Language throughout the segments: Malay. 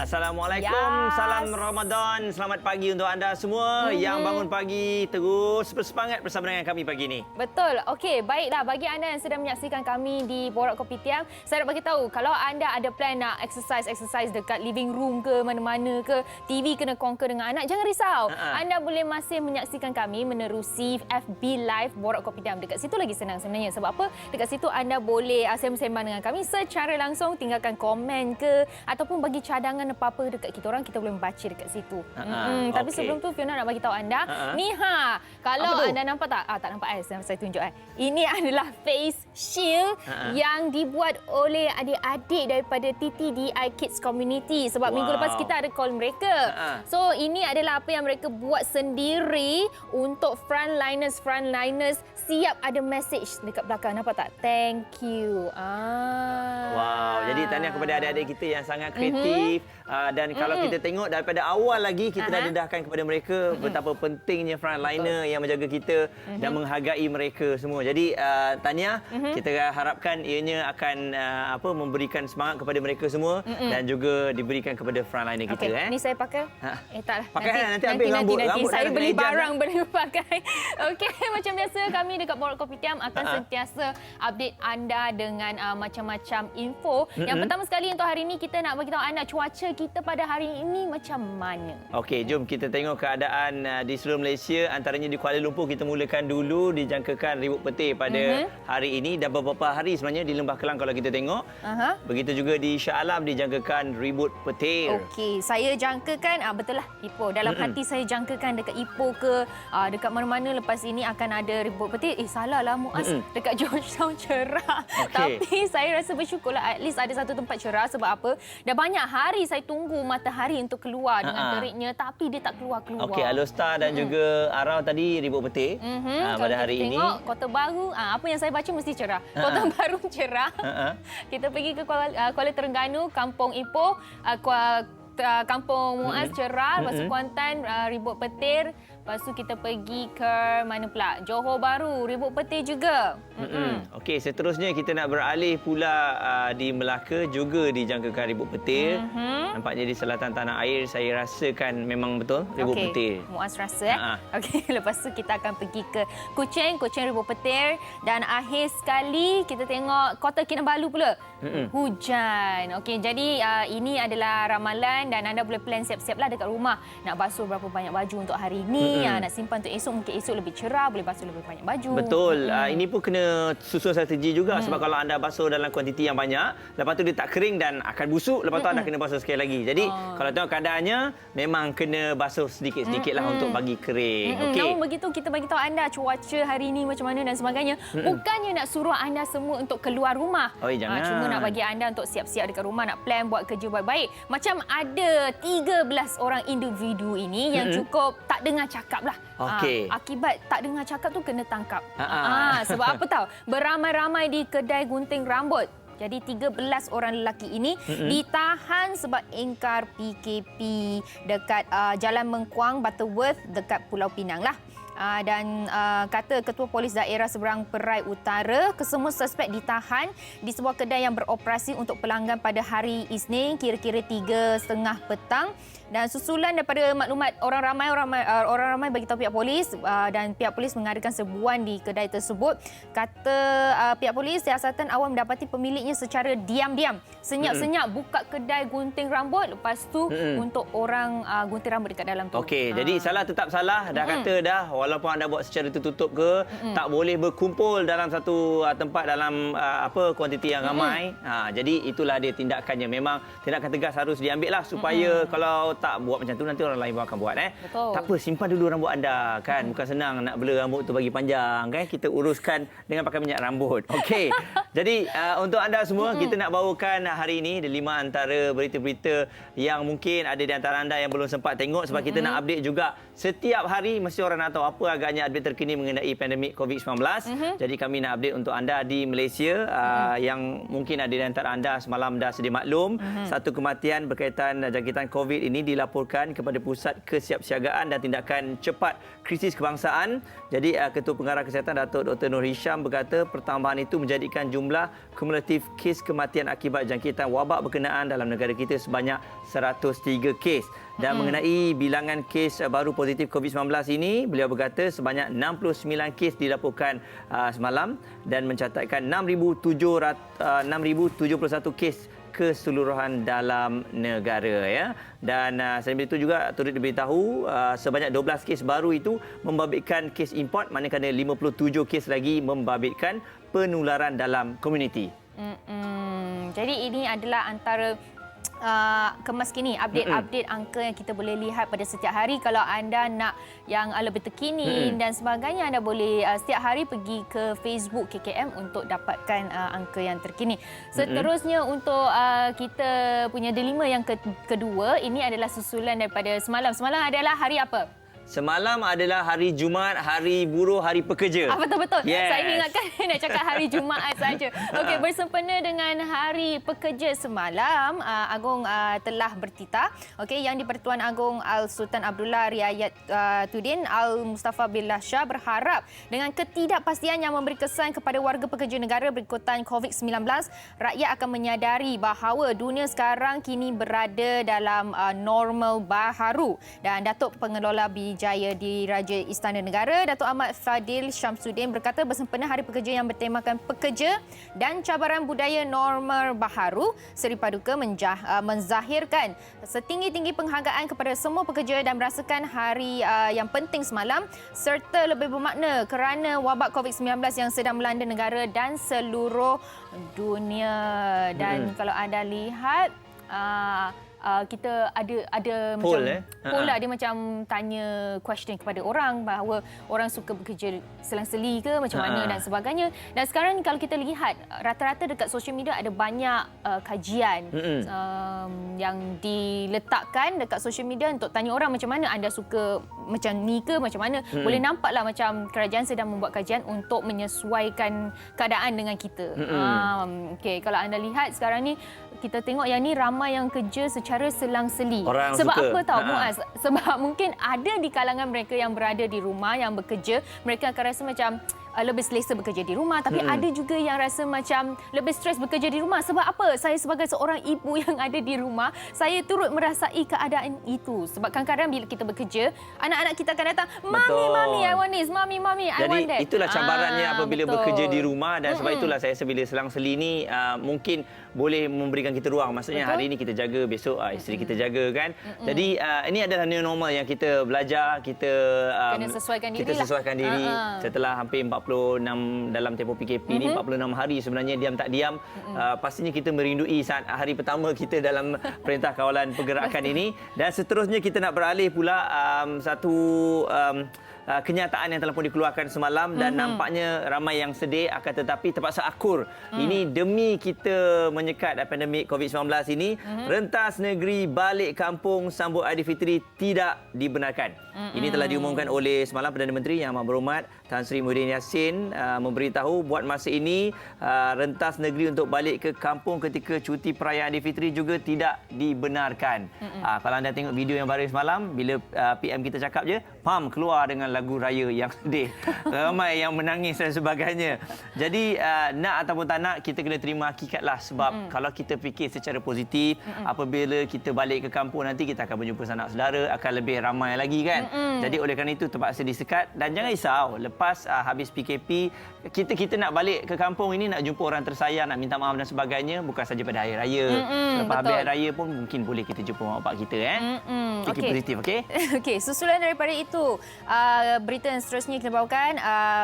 Assalamualaikum, salam Ramadan. Selamat pagi untuk anda semua yang bangun pagi terus bersemangat bersama dengan kami pagi ini. Betul. Okey, baiklah bagi anda yang sedang menyaksikan kami di Borak Kopitiam, saya nak bagi tahu kalau anda ada plan nak exercise dekat living room ke mana-mana ke, TV kena conquer dengan anak, jangan risau. Anda boleh masih menyaksikan kami menerusi FB Live Borak Kopitiam. Dekat situ lagi senang sebenarnya. Sebab apa? Dekat situ anda boleh sembang dengan kami secara langsung, tinggalkan komen ke ataupun bagi cadangan apa-apa dekat kita orang, kita boleh membaca dekat situ. Tapi sebelum tu Fiona nak bagi tahu anda, ni kalau anda nampak tak? Tak nampak saya tunjuk Ini adalah face shield yang dibuat oleh adik-adik daripada TTDI Kids Community sebab minggu lepas kita ada call mereka. So ini adalah apa yang mereka buat sendiri untuk frontliners siap ada message dekat belakang. Nampak tak? Thank you. Wow, jadi tahniah kepada adik-adik kita yang sangat kreatif. Dan kalau kita tengok daripada awal lagi kita dah dedahkan kepada mereka betapa pentingnya frontliner yang menjaga kita dan menghargai mereka semua. Jadi tahniah, kita harapkan ianya akan memberikan semangat kepada mereka semua dan juga diberikan kepada frontliner kita. Ni saya pakai. Taklah. Pakai nanti ambil rambut saya beli barang boleh pakai. Okey, macam biasa kami dekat Borak Kopitiam akan sentiasa update anda dengan macam-macam info. Yang pertama sekali untuk hari ini kita nak bagi tahu anda cuaca kita pada hari ini macam mana. Okey, jom kita tengok keadaan di seluruh Malaysia. Antaranya di Kuala Lumpur kita mulakan dulu dijangkakan ribut petir pada hari ini dan beberapa hari sebenarnya di Lembah Kelang kalau kita tengok. Begitu juga di Shah Alam dijangkakan ribut petir. Okey, saya jangkakan betul lah Ipoh. Dalam hati saya jangkakan dekat Ipoh ke dekat mana-mana lepas ini akan ada ribut petir. Salah lah Muaz. Dekat Georgetown cerah. Tapi saya rasa bersyukurlah at least ada satu tempat cerah sebab apa? Dah banyak hari saya tunggu matahari untuk keluar dengan teriknya tapi dia tak keluar-keluar. Okey, Alostar dan juga Arau tadi ribut petir pada hari ini. Tengok Kota Baru, apa yang saya baca mesti cerah. Kota Baru cerah. Kita pergi ke Kuala Terengganu, Kampung Ipoh, Kampung Muaz cerah, lepas tu Kuantan ribut petir. Lepas tu kita pergi ke mana pula? Johor Bahru, ribut petir juga. Okey, seterusnya kita nak beralih pula di Melaka juga dijangkakan ribut petir. Nampaknya di selatan tanah air saya rasakan memang betul ribut petir. Muaz rasa Okey, lepas tu kita akan pergi ke Kuching ribut petir dan akhir sekali kita tengok Kota Kinabalu pula. Hujan. Okey, jadi ini adalah ramalan dan anda boleh plan siap-siaplah dekat rumah nak basuh berapa banyak baju untuk hari ini. Nak simpan untuk esok, mungkin esok lebih cerah, boleh basuh lebih banyak baju. Betul. Ini pun kena susun strategi juga sebab kalau anda basuh dalam kuantiti yang banyak, lepas tu dia tak kering dan akan busuk, lepas tu anda kena basuh sekali lagi. Jadi kalau tengok keadaannya memang kena basuh sedikit-sedikit lah untuk bagi kering. Namun begitu kita bagi tahu anda cuaca hari ini macam mana dan sebagainya. Bukannya nak suruh anda semua untuk keluar rumah. Jangan. Cuma nak bagi anda untuk siap-siap dekat rumah, nak plan buat kerja baik-baik. Macam ada 13 orang individu ini yang cukup tak dengar cakap lah. Akibat tak dengar cakap tu kena tangkap. Sebab apa tahu? Beramai-ramai di kedai gunting rambut. Jadi 13 orang lelaki ini ditahan sebab ingkar PKP dekat Jalan Mengkuang, Butterworth dekat Pulau Pinang lah. Dan kata Ketua Polis Daerah Seberang Perai Utara, kesemua suspek ditahan di sebuah kedai yang beroperasi untuk pelanggan pada hari Isnin kira-kira 3:30 petang. Dan susulan daripada maklumat orang ramai bagi tahu pihak polis dan pihak polis mengadakan serbuan di kedai tersebut. Kata pihak polis, siasatan awal mendapati pemiliknya secara diam-diam senyap-senyap buka kedai gunting rambut, lepas tu untuk orang gunting rambut dekat dalam tu. Okey, jadi salah tetap salah. Dah kata dah walaupun anda buat secara tertutup ke, tak boleh berkumpul dalam satu tempat dalam kuantiti yang ramai. Jadi itulah dia tindakannya. Memang tindakan tegas harus diambil lah supaya kalau tak buat macam tu nanti orang lain akan buat. Betul. Tak apa, simpan dulu rambut anda kan. Bukan senang nak blur rambut tu bagi panjang kan. Kita uruskan dengan pakai minyak rambut. Okey. Jadi untuk anda semua kita nak bawakan hari ini 5 antara berita-berita yang mungkin ada di antara anda yang belum sempat tengok sebab kita nak update juga setiap hari mesti orang nak tahu apa agaknya update terkini mengenai pandemik COVID-19. Jadi kami nak update untuk anda di Malaysia yang mungkin ada di antara anda semalam dah sedia maklum satu kematian berkaitan jangkitan COVID ini dilaporkan kepada Pusat Kesiapsiagaan dan Tindakan Cepat Krisis Kebangsaan. Jadi Ketua Pengarah Kesihatan Datuk Dr. Nur Hisham berkata pertambahan itu menjadikan jumlah kumulatif kes kematian akibat jangkitan wabak berkenaan dalam negara kita sebanyak 103 kes. Dan mengenai bilangan kes baru positif COVID-19 ini, beliau berkata sebanyak 69 kes dilaporkan semalam dan mencatatkan 6,071 kes keseluruhan dalam negara, ya. Dan selain itu juga turut diberitahu sebanyak 12 kes baru itu membabitkan kes import, manakala 57 kes lagi membabitkan penularan dalam komuniti. Jadi ini adalah antara kemas kini update angka yang kita boleh lihat pada setiap hari. Kalau anda nak yang lebih terkini dan sebagainya, anda boleh setiap hari pergi ke Facebook KKM untuk dapatkan angka yang terkini. Seterusnya untuk kita punya delima yang kedua, ini adalah susulan daripada semalam. Semalam adalah hari apa? Semalam adalah hari Jumaat, hari buruh, hari pekerja. Betul-betul. Yes. Saya ingatkan nak cakap hari Jumaat saja. Okey, bersempena dengan hari pekerja semalam, Agong telah bertitah, okey, yang di-Pertuan Agong Al-Sultan Abdullah Riayat Tudin Al-Mustafa Billah Shah berharap dengan ketidakpastian yang memberi kesan kepada warga pekerja negara berikutan COVID-19, rakyat akan menyadari bahawa dunia sekarang kini berada dalam normal baharu. Dan Datuk Pengelola Jaya di Raja Istana Negara, Datuk Ahmad Fadil Syamsuddin berkata bersempena Hari Pekerja yang bertemakan pekerja dan cabaran budaya normal baharu, Seri Paduka menzahirkan setinggi-tinggi penghargaan kepada semua pekerja dan merasakan hari yang penting semalam serta lebih bermakna kerana wabak COVID-19 yang sedang melanda negara dan seluruh dunia. Dan kalau anda lihat kita ada poll, macam poll lah, dia macam tanya question kepada orang bahawa orang suka bekerja selang-seli ke macam mana dan sebagainya. Dan sekarang kalau kita lihat rata-rata dekat social media ada banyak kajian yang diletakkan dekat social media untuk tanya orang macam mana anda suka macam ni ke macam mana. Boleh nampaklah macam kerajaan sedang membuat kajian untuk menyesuaikan keadaan dengan kita. Okey, kalau anda lihat sekarang ni kita tengok yang ni ramai yang kerja secara selang-seli. Orang sebab suka. apa tahu Muaz? Sebab mungkin ada di kalangan mereka yang berada di rumah yang bekerja, mereka akan rasa macam lebih selesa bekerja di rumah, tapi ada juga yang rasa macam lebih stres bekerja di rumah. Sebab apa? Saya sebagai seorang ibu yang ada di rumah, saya turut merasai keadaan itu. Sebab kadang-kadang bila kita bekerja, anak-anak kita akan datang, "Mami, mami, I want this. Mami, mami, I want that." Jadi itulah cabarannya apabila betul. bekerja di rumah, dan sebab itulah saya rasa bila selang-seli ni mungkin boleh memberikan kita ruang. Maksudnya hari ini kita jaga, besok isteri kita jaga, kan. Jadi ini adalah new normal yang kita belajar, kita kena sesuaikan diri. Kita sesuaikan diri setelah hampir 46 dalam tempoh PKP ni 46 hari sebenarnya diam tak diam. Pastinya kita merindui saat hari pertama kita dalam Perintah Kawalan Pergerakan ini. Dan seterusnya kita nak beralih pula satu kenyataan yang telah pun dikeluarkan semalam dan nampaknya ramai yang sedih, akan tetapi terpaksa akur. Ini demi kita menyekat pandemik COVID-19 ini, rentas negeri balik kampung sambut Aidilfitri tidak dibenarkan. Ini telah diumumkan oleh semalam Perdana Menteri Yang Amat Berhormat Tan Sri Muhyiddin Yassin memberitahu buat masa ini rentas negeri untuk balik ke kampung ketika cuti perayaan Aidilfitri juga tidak dibenarkan. Kalau anda tengok video yang baru semalam, bila PM kita cakap je, pam, keluar dengan lagu raya yang sedih. Ramai yang menangis dan sebagainya. Jadi nak ataupun tak nak, kita kena terima hakikatlah. Sebab kalau kita fikir secara positif, apabila kita balik ke kampung nanti kita akan berjumpa sanak saudara, akan lebih ramai lagi, kan. Jadi oleh kerana itu terpaksa disekat. Dan jangan risau, lepas habis PKP, kita nak balik ke kampung ini, nak jumpa orang tersayang, nak minta maaf dan sebagainya, bukan saja pada hari raya. Lepas habis hari raya pun mungkin boleh kita jumpa mak bapak kita, fikir positif, okey? Okey, susulan daripada itu, berita yang seterusnya kita bawakan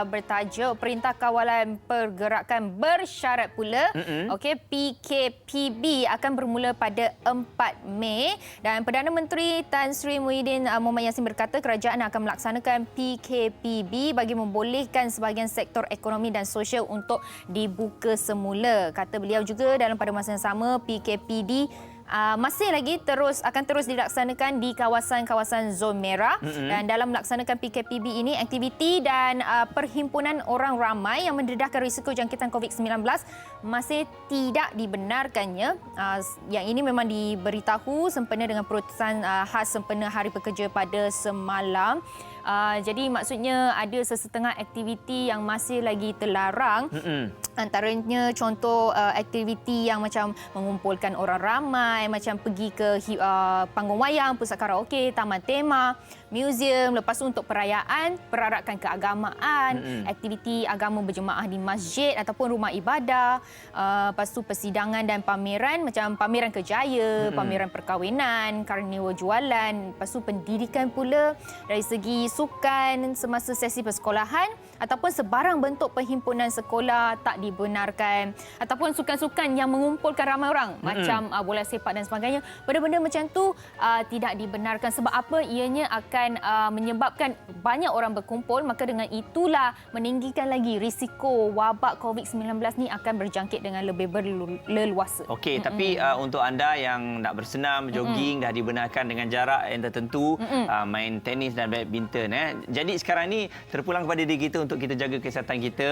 bertajuk Perintah Kawalan Pergerakan bersyarat pula, okey, PKPB akan bermula pada 4 Mei dan Perdana Menteri Tan Sri Muhyiddin Mohamad Yassin berkata kerajaan akan melaksanakan PKPB bagi membolehkan sebahagian sektor ekonomi dan sosial untuk dibuka semula. Kata beliau juga dalam pada masa yang sama, PKPD masih lagi akan terus dilaksanakan di kawasan-kawasan zon merah. Dan dalam melaksanakan PKPB ini, aktiviti dan perhimpunan orang ramai yang mendedahkan risiko jangkitan COVID-19 masih tidak dibenarkannya. Yang ini memang diberitahu sempena dengan perutusan khas sempena Hari Pekerja pada semalam. Jadi maksudnya ada sesetengah aktiviti yang masih lagi terlarang. Antaranya contoh aktiviti yang macam mengumpulkan orang ramai, macam pergi ke panggung wayang, pusat karaoke, taman tema, muzium. Lepas tu untuk perayaan, perarakan keagamaan, aktiviti agama berjemaah di masjid ataupun rumah ibadah. Lepas tu persidangan dan pameran macam pameran kerjaya, pameran perkahwinan, karnival jualan. Lepas tu pendidikan pula dari segi sukan semasa sesi persekolahan ataupun sebarang bentuk perhimpunan sekolah tak dibenarkan, ataupun sukan-sukan yang mengumpulkan ramai orang macam bola sepak dan sebagainya. Benda-benda macam tu tidak dibenarkan. Sebab apa? Ianya akan menyebabkan banyak orang berkumpul, maka dengan itulah meninggikan lagi risiko wabak COVID-19 ni akan berjangkit dengan lebih berleluasa. Okey, tapi untuk anda yang nak bersenam, jogging dah dibenarkan dengan jarak yang tertentu, main tenis dan badminton. Jadi sekarang ni terpulang kepada diri kita untuk kita jaga kesihatan kita.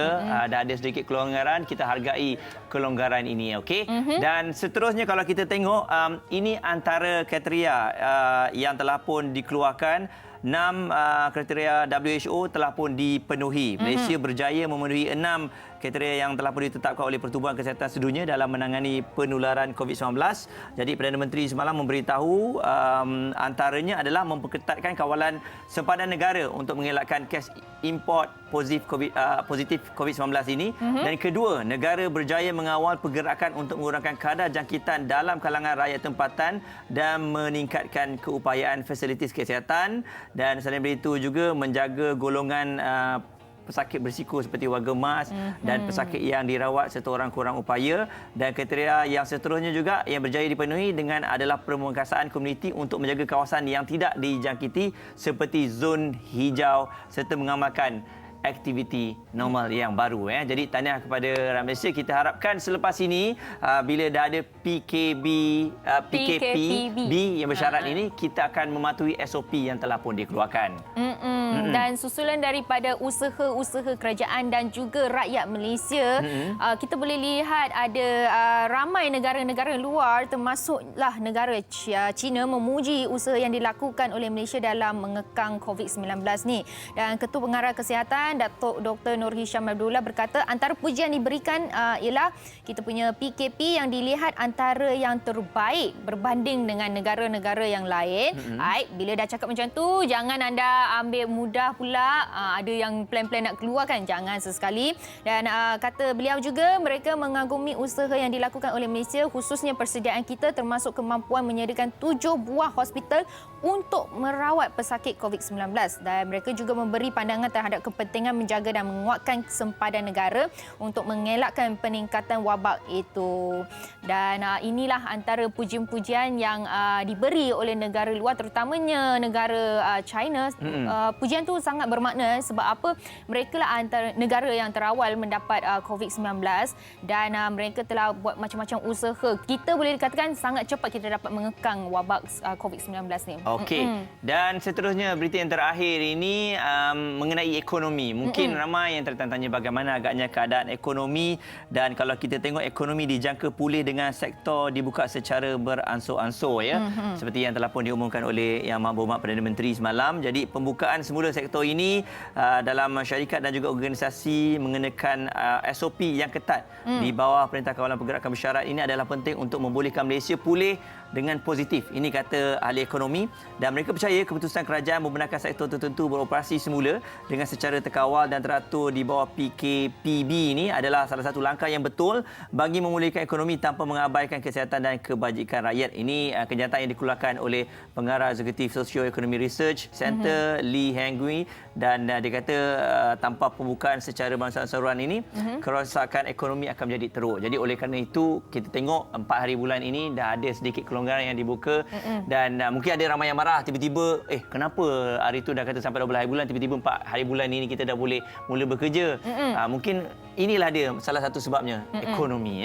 Dah ada sedikit kelonggaran, kita hargai kelonggaran ini, okey? Dan seterusnya kalau kita tengok, ini antara kriteria yang telah pun dikeluarkan. 6 kriteria WHO telah pun dipenuhi. Malaysia berjaya memenuhi 6 kriteria yang telah pun ditetapkan oleh Pertubuhan Kesihatan Sedunia dalam menangani penularan COVID-19. Jadi Perdana Menteri semalam memberitahu antaranya adalah memperketatkan kawalan sempadan negara untuk mengelakkan kes import positif COVID-19 ini. Dan kedua, negara berjaya mengawal pergerakan untuk mengurangkan kadar jangkitan dalam kalangan rakyat tempatan dan meningkatkan keupayaan fasilitis kesihatan. Dan selain itu juga menjaga golongan pesakit berisiko seperti warga emas dan pesakit yang dirawat serta orang kurang upaya. Dan kriteria yang seterusnya juga yang berjaya dipenuhi dengan adalah pemungkasaan komuniti untuk menjaga kawasan yang tidak dijangkiti seperti zon hijau serta mengamalkan aktiviti normal yang baru. Jadi tahniah kepada rakyat Malaysia. Kita harapkan selepas ini bila dah ada PKPB yang bersyarat ini, kita akan mematuhi SOP yang telah pun dikeluarkan. Dan susulan daripada usaha-usaha kerajaan dan juga rakyat Malaysia, kita boleh lihat ada ramai negara-negara luar termasuklah negara China memuji usaha yang dilakukan oleh Malaysia dalam mengekang COVID-19 ni. Dan Ketua Pengarah Kesihatan Datuk Dr. Nur Hisham Abdullah berkata antara pujian diberikan ialah kita punya PKP yang dilihat antara yang terbaik berbanding dengan negara-negara yang lain. Bila dah cakap macam tu, jangan anda ambil mudah pula. Ada yang plan-plan nak keluar kan, jangan sesekali. Dan kata beliau juga mereka mengagumi usaha yang dilakukan oleh Malaysia, khususnya persediaan kita termasuk kemampuan menyediakan 7 buah hospital untuk merawat pesakit COVID-19. Dan mereka juga memberi pandangan terhadap kepentingan menjaga dan menguatkan sempadan negara untuk mengelakkan peningkatan wabak itu. Dan inilah antara pujian-pujian yang diberi oleh negara luar, terutamanya negara China. Pujian tu sangat bermakna sebab apa? Mereka lah antara negara yang terawal mendapat COVID-19 dan mereka telah buat macam-macam usaha. Kita boleh dikatakan sangat cepat kita dapat mengekang wabak COVID-19 ni. Okey. Dan seterusnya berita yang terakhir ini mengenai ekonomi. Mungkin ramai yang tertanya bagaimana agaknya keadaan ekonomi, dan kalau kita tengok ekonomi dijangka pulih dengan sektor dibuka secara beransur-ansur seperti yang telah pun diumumkan oleh Yang Maha Perdana Menteri semalam. Jadi pembukaan semula sektor ini dalam syarikat dan juga organisasi mengenakan SOP yang ketat di bawah Perintah Kawalan Pergerakan Bersyarat ini adalah penting untuk membolehkan Malaysia pulih dengan positif. Ini kata ahli ekonomi, dan mereka percaya keputusan kerajaan membenarkan sektor tertentu beroperasi semula dengan secara terkawal dan teratur di bawah PKPB ini adalah salah satu langkah yang betul bagi memulihkan ekonomi tanpa mengabaikan kesihatan dan kebajikan rakyat. Ini kenyataan yang dikeluarkan oleh Pengarah Eksekutif Socio-Economy Research Center Lee Hengui, dan dia kata tanpa pembukaan secara bangsa-bangsawan ini kerosakan ekonomi akan menjadi teruk. Jadi oleh kerana itu kita tengok 4 hari bulan ini dah ada sedikit kelonggaran yang dibuka, dan mungkin ada ramai yang marah tiba-tiba kenapa hari itu dah kata sampai 12 hari bulan, tiba-tiba 4 hari bulan ini kita dah boleh mula bekerja. Mungkin inilah dia salah satu sebabnya, ekonomi.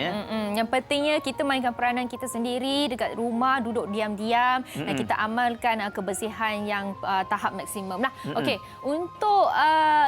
Yang pentingnya kita mainkan peranan kita sendiri dekat rumah, duduk diam-diam dan kita amalkan kebersihan yang tahap maksimum lah. Okey, untuk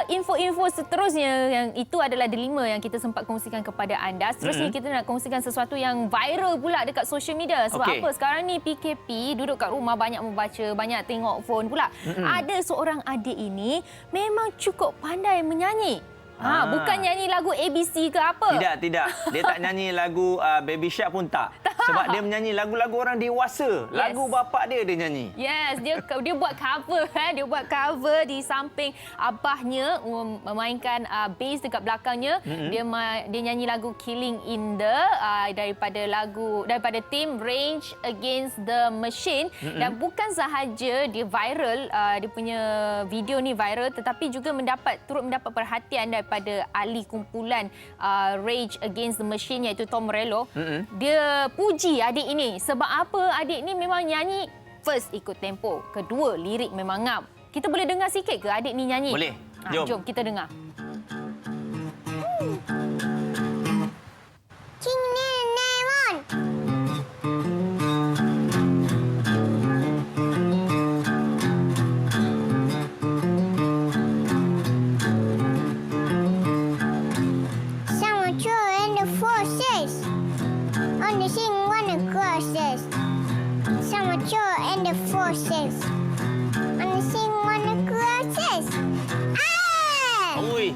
info-info seterusnya yang itu adalah delima yang kita sempat kongsikan kepada anda. Seterusnya kita nak kongsikan sesuatu yang viral pula dekat social media. Sebab apa? Sekarang ni PKP, duduk kat rumah banyak membaca, banyak tengok phone pula. Ada seorang adik ini memang cukup pandai menyanyi. Bukan nyanyi lagu ABC ke apa? Tidak. Dia tak nyanyi lagu Baby Shark pun tak. Sebab dia menyanyi lagu-lagu orang dewasa. Lagu bapak dia nyanyi. Yes, dia buat cover. Dia buat cover di samping abahnya memainkan bass dekat belakangnya. Dia nyanyi lagu Killing in the daripada tim Rage Against the Machine. Dan bukan sahaja dia viral, dia punya video ni viral, tetapi juga turut mendapat perhatian daripada ahli kumpulan Rage Against the Machine iaitu Tom Morello. Dia puji adik ini. Sebab apa? Adik ni memang nyanyi first ikut tempo, kedua lirik memang ngam. Kita boleh dengar sikit ke adik ni nyanyi? Boleh. Jom kita dengar. Ui.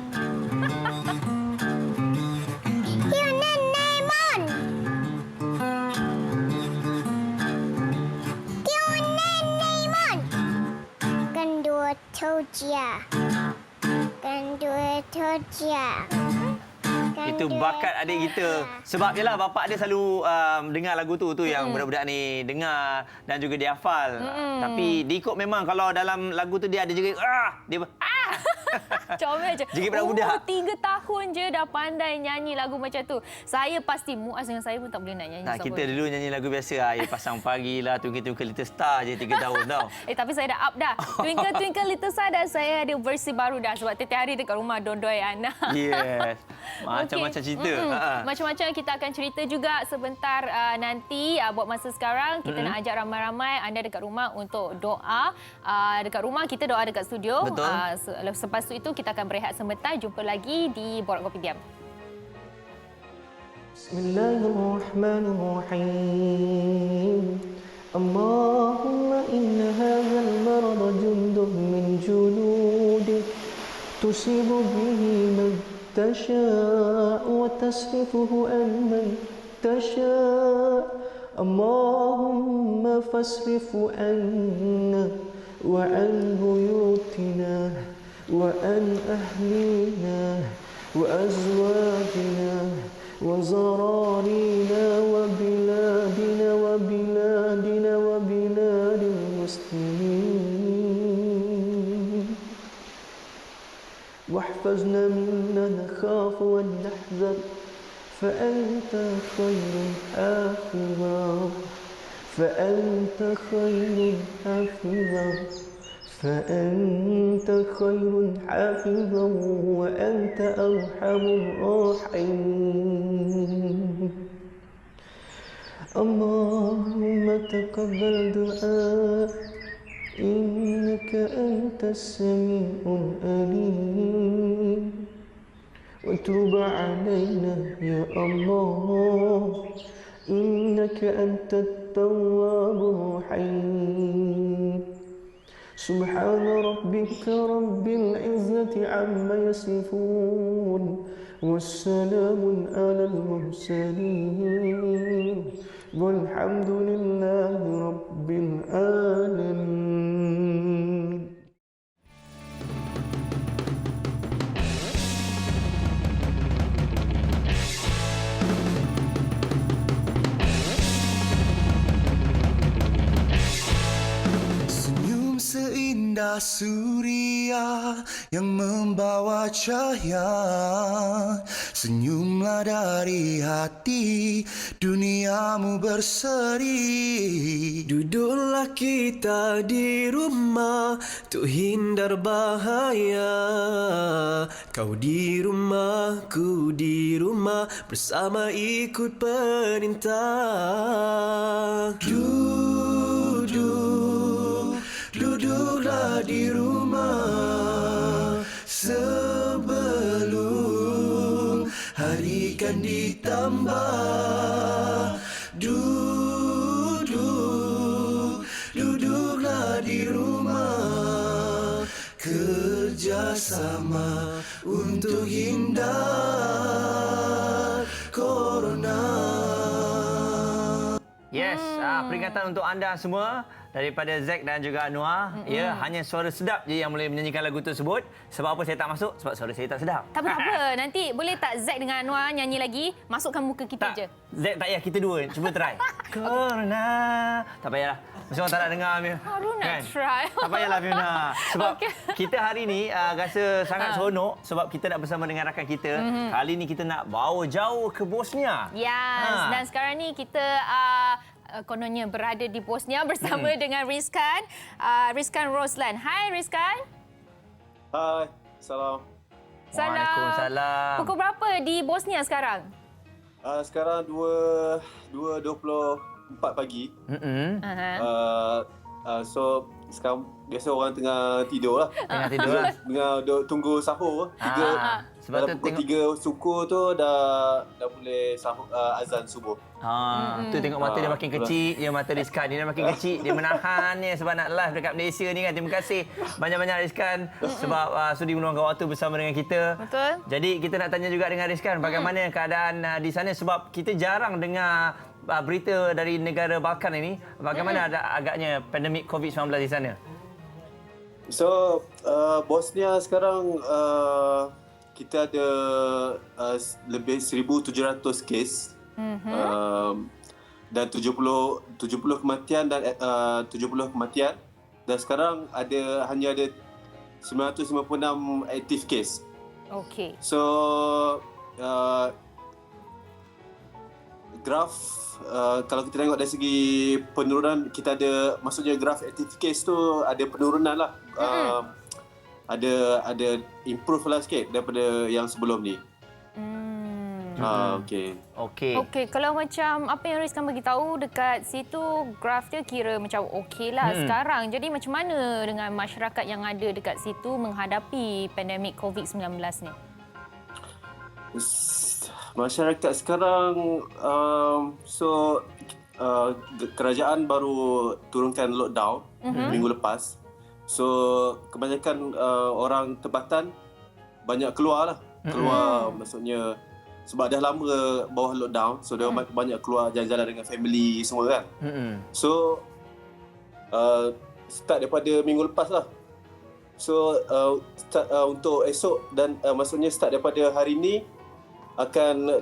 Itu bakat adik kita. Sebab jelah bapak dia selalu dengar lagu tu yang budak-budak ni dengar dan juga dia hafal. Tapi diikut memang kalau dalam lagu tu dia ada jerit dia Comel je. Jerit budak-budak. 3 tahun je dah pandai nyanyi lagu macam tu. Saya pasti Muaz dengan saya pun tak boleh nak nyanyi. Nah, kita dulu nyanyi lagu biasa. Air pasang pagi lah, Twinkle Twinkle Little Star je 3 tahun tau. Tapi saya dah up dah. Twinkle Twinkle Little Star dah saya ada versi baru dah. Sebab tiap hari dekat rumah dondoi anak. Yes. Macam-macam cerita. Macam-macam kita akan cerita juga sebentar nanti. Buat masa sekarang, kita nak ajak ramai-ramai anda dekat rumah untuk doa. Dekat rumah, kita doa dekat studio. Betul. Lepas itu, kita akan berehat sebentar. Jumpa lagi di Borak Kopi Diam. Bismillahirrahmanirrahim. Allahumma inna hadzal marada jundun min junudik tusibu bihi man tasha' wa tasrifuhu an man tasha'. Allahumma fasrifu anna wa an buyutina wa an ahlina wa azwajina wa zararina wa biladina wa biladina wa biladil muslimin. واحفظنا منا نخاف ونحذر فأنت خير حافظا فأنت خير حافظا فأنت خير حافظا وأنت أرحم الراحمين. اللهم تقبل دعاء إنك أنت السميع العليم وتوب علينا يا الله إنك أنت التواب الرحيم. سبحان ربك رب العزة عما يصفون والسلام على المرسلين والحمد لله رب العالمين. Senyum seindah surya ceria yang membawa cahaya. Senyumlah dari hati, duniamu berseri. Duduklah kita di rumah, untuk hindar bahaya. Kau di rumah, ku di rumah, bersama ikut perintah. Duduklah di rumah sebelum hari kan ditambah. Duduklah di rumah, kerjasama untuk hindar corona. Yes, peringatan untuk anda semua daripada Zack dan juga Anwar. Ya, hanya suara sedap je yang boleh menyanyikan lagu tersebut. Sebab apa saya tak masuk? Sebab suara saya tak sedap. Tak apa-apa. Nanti boleh tak Zack dengan Anwar nyanyi lagi? Masukkan muka kita je. Zack tak payah, kita dua. Cuba try. Corona. Tak payahlah. Mesti orang tak nak dengar. Baru nak try. Tak payahlah, Fiona. Sebab Okey. kita hari ni rasa sangat seronok sebab kita nak bersama dengan rakan kita. Kali ni kita nak bawa jauh ke Bosnia. Yes, dan sekarang ni kita kononnya berada di Bosnia bersama dengan Rizkan. Rizkan Roslan. Hai Rizkan. Hai, salam. Salam. Waalaikumsalam. Pukul berapa di Bosnia sekarang? Sekarang 2:24 pagi. So sekarang biasa orang tengah tidur lah. Tengah tidur lah. Tengah tunggu sahur. Sebab tu Pukul 3 suku tu dah boleh sahur, azan subuh. Tu tengok mata dia makin kecil. Ya, mata Rizkan ni dah makin kecil. Dia menahannya sebab nak live dekat Malaysia ni kan. Terima kasih banyak-banyak Rizkan sebab sudi meluangkan waktu bersama dengan kita. Betul. Jadi kita nak tanya juga dengan Rizkan bagaimana keadaan di sana sebab kita jarang dengar berita dari negara Balkan ini. Bagaimana ada agaknya pandemik COVID-19 di sana? So, Bosnia sekarang kita ada lebih 1,700 kes. Dan 70 kematian dan 70 kematian, dan sekarang hanya ada 956 aktif kes. Okey. So graf kalau kita tengok dari segi penurunan, kita ada, maksudnya graf aktif kes tu ada penurunan lah. Ada improve lah sikit daripada yang sebelum ni. Okey, kalau macam apa yang Rizkan bagi tahu dekat situ, graf dia kira macam okey lah sekarang. Jadi macam mana dengan masyarakat yang ada dekat situ menghadapi pandemik COVID-19 ni? Masyarakat sekarang, kerajaan baru turunkan lockdown minggu lepas. So kebanyakan orang tempatan banyak keluar lah. Keluar maksudnya sebab dah lama bawah lockdown, so dia banyak keluar jalan-jalan dengan family semua kan. So start daripada minggu lepas lah. So start, untuk esok dan maksudnya start daripada hari ni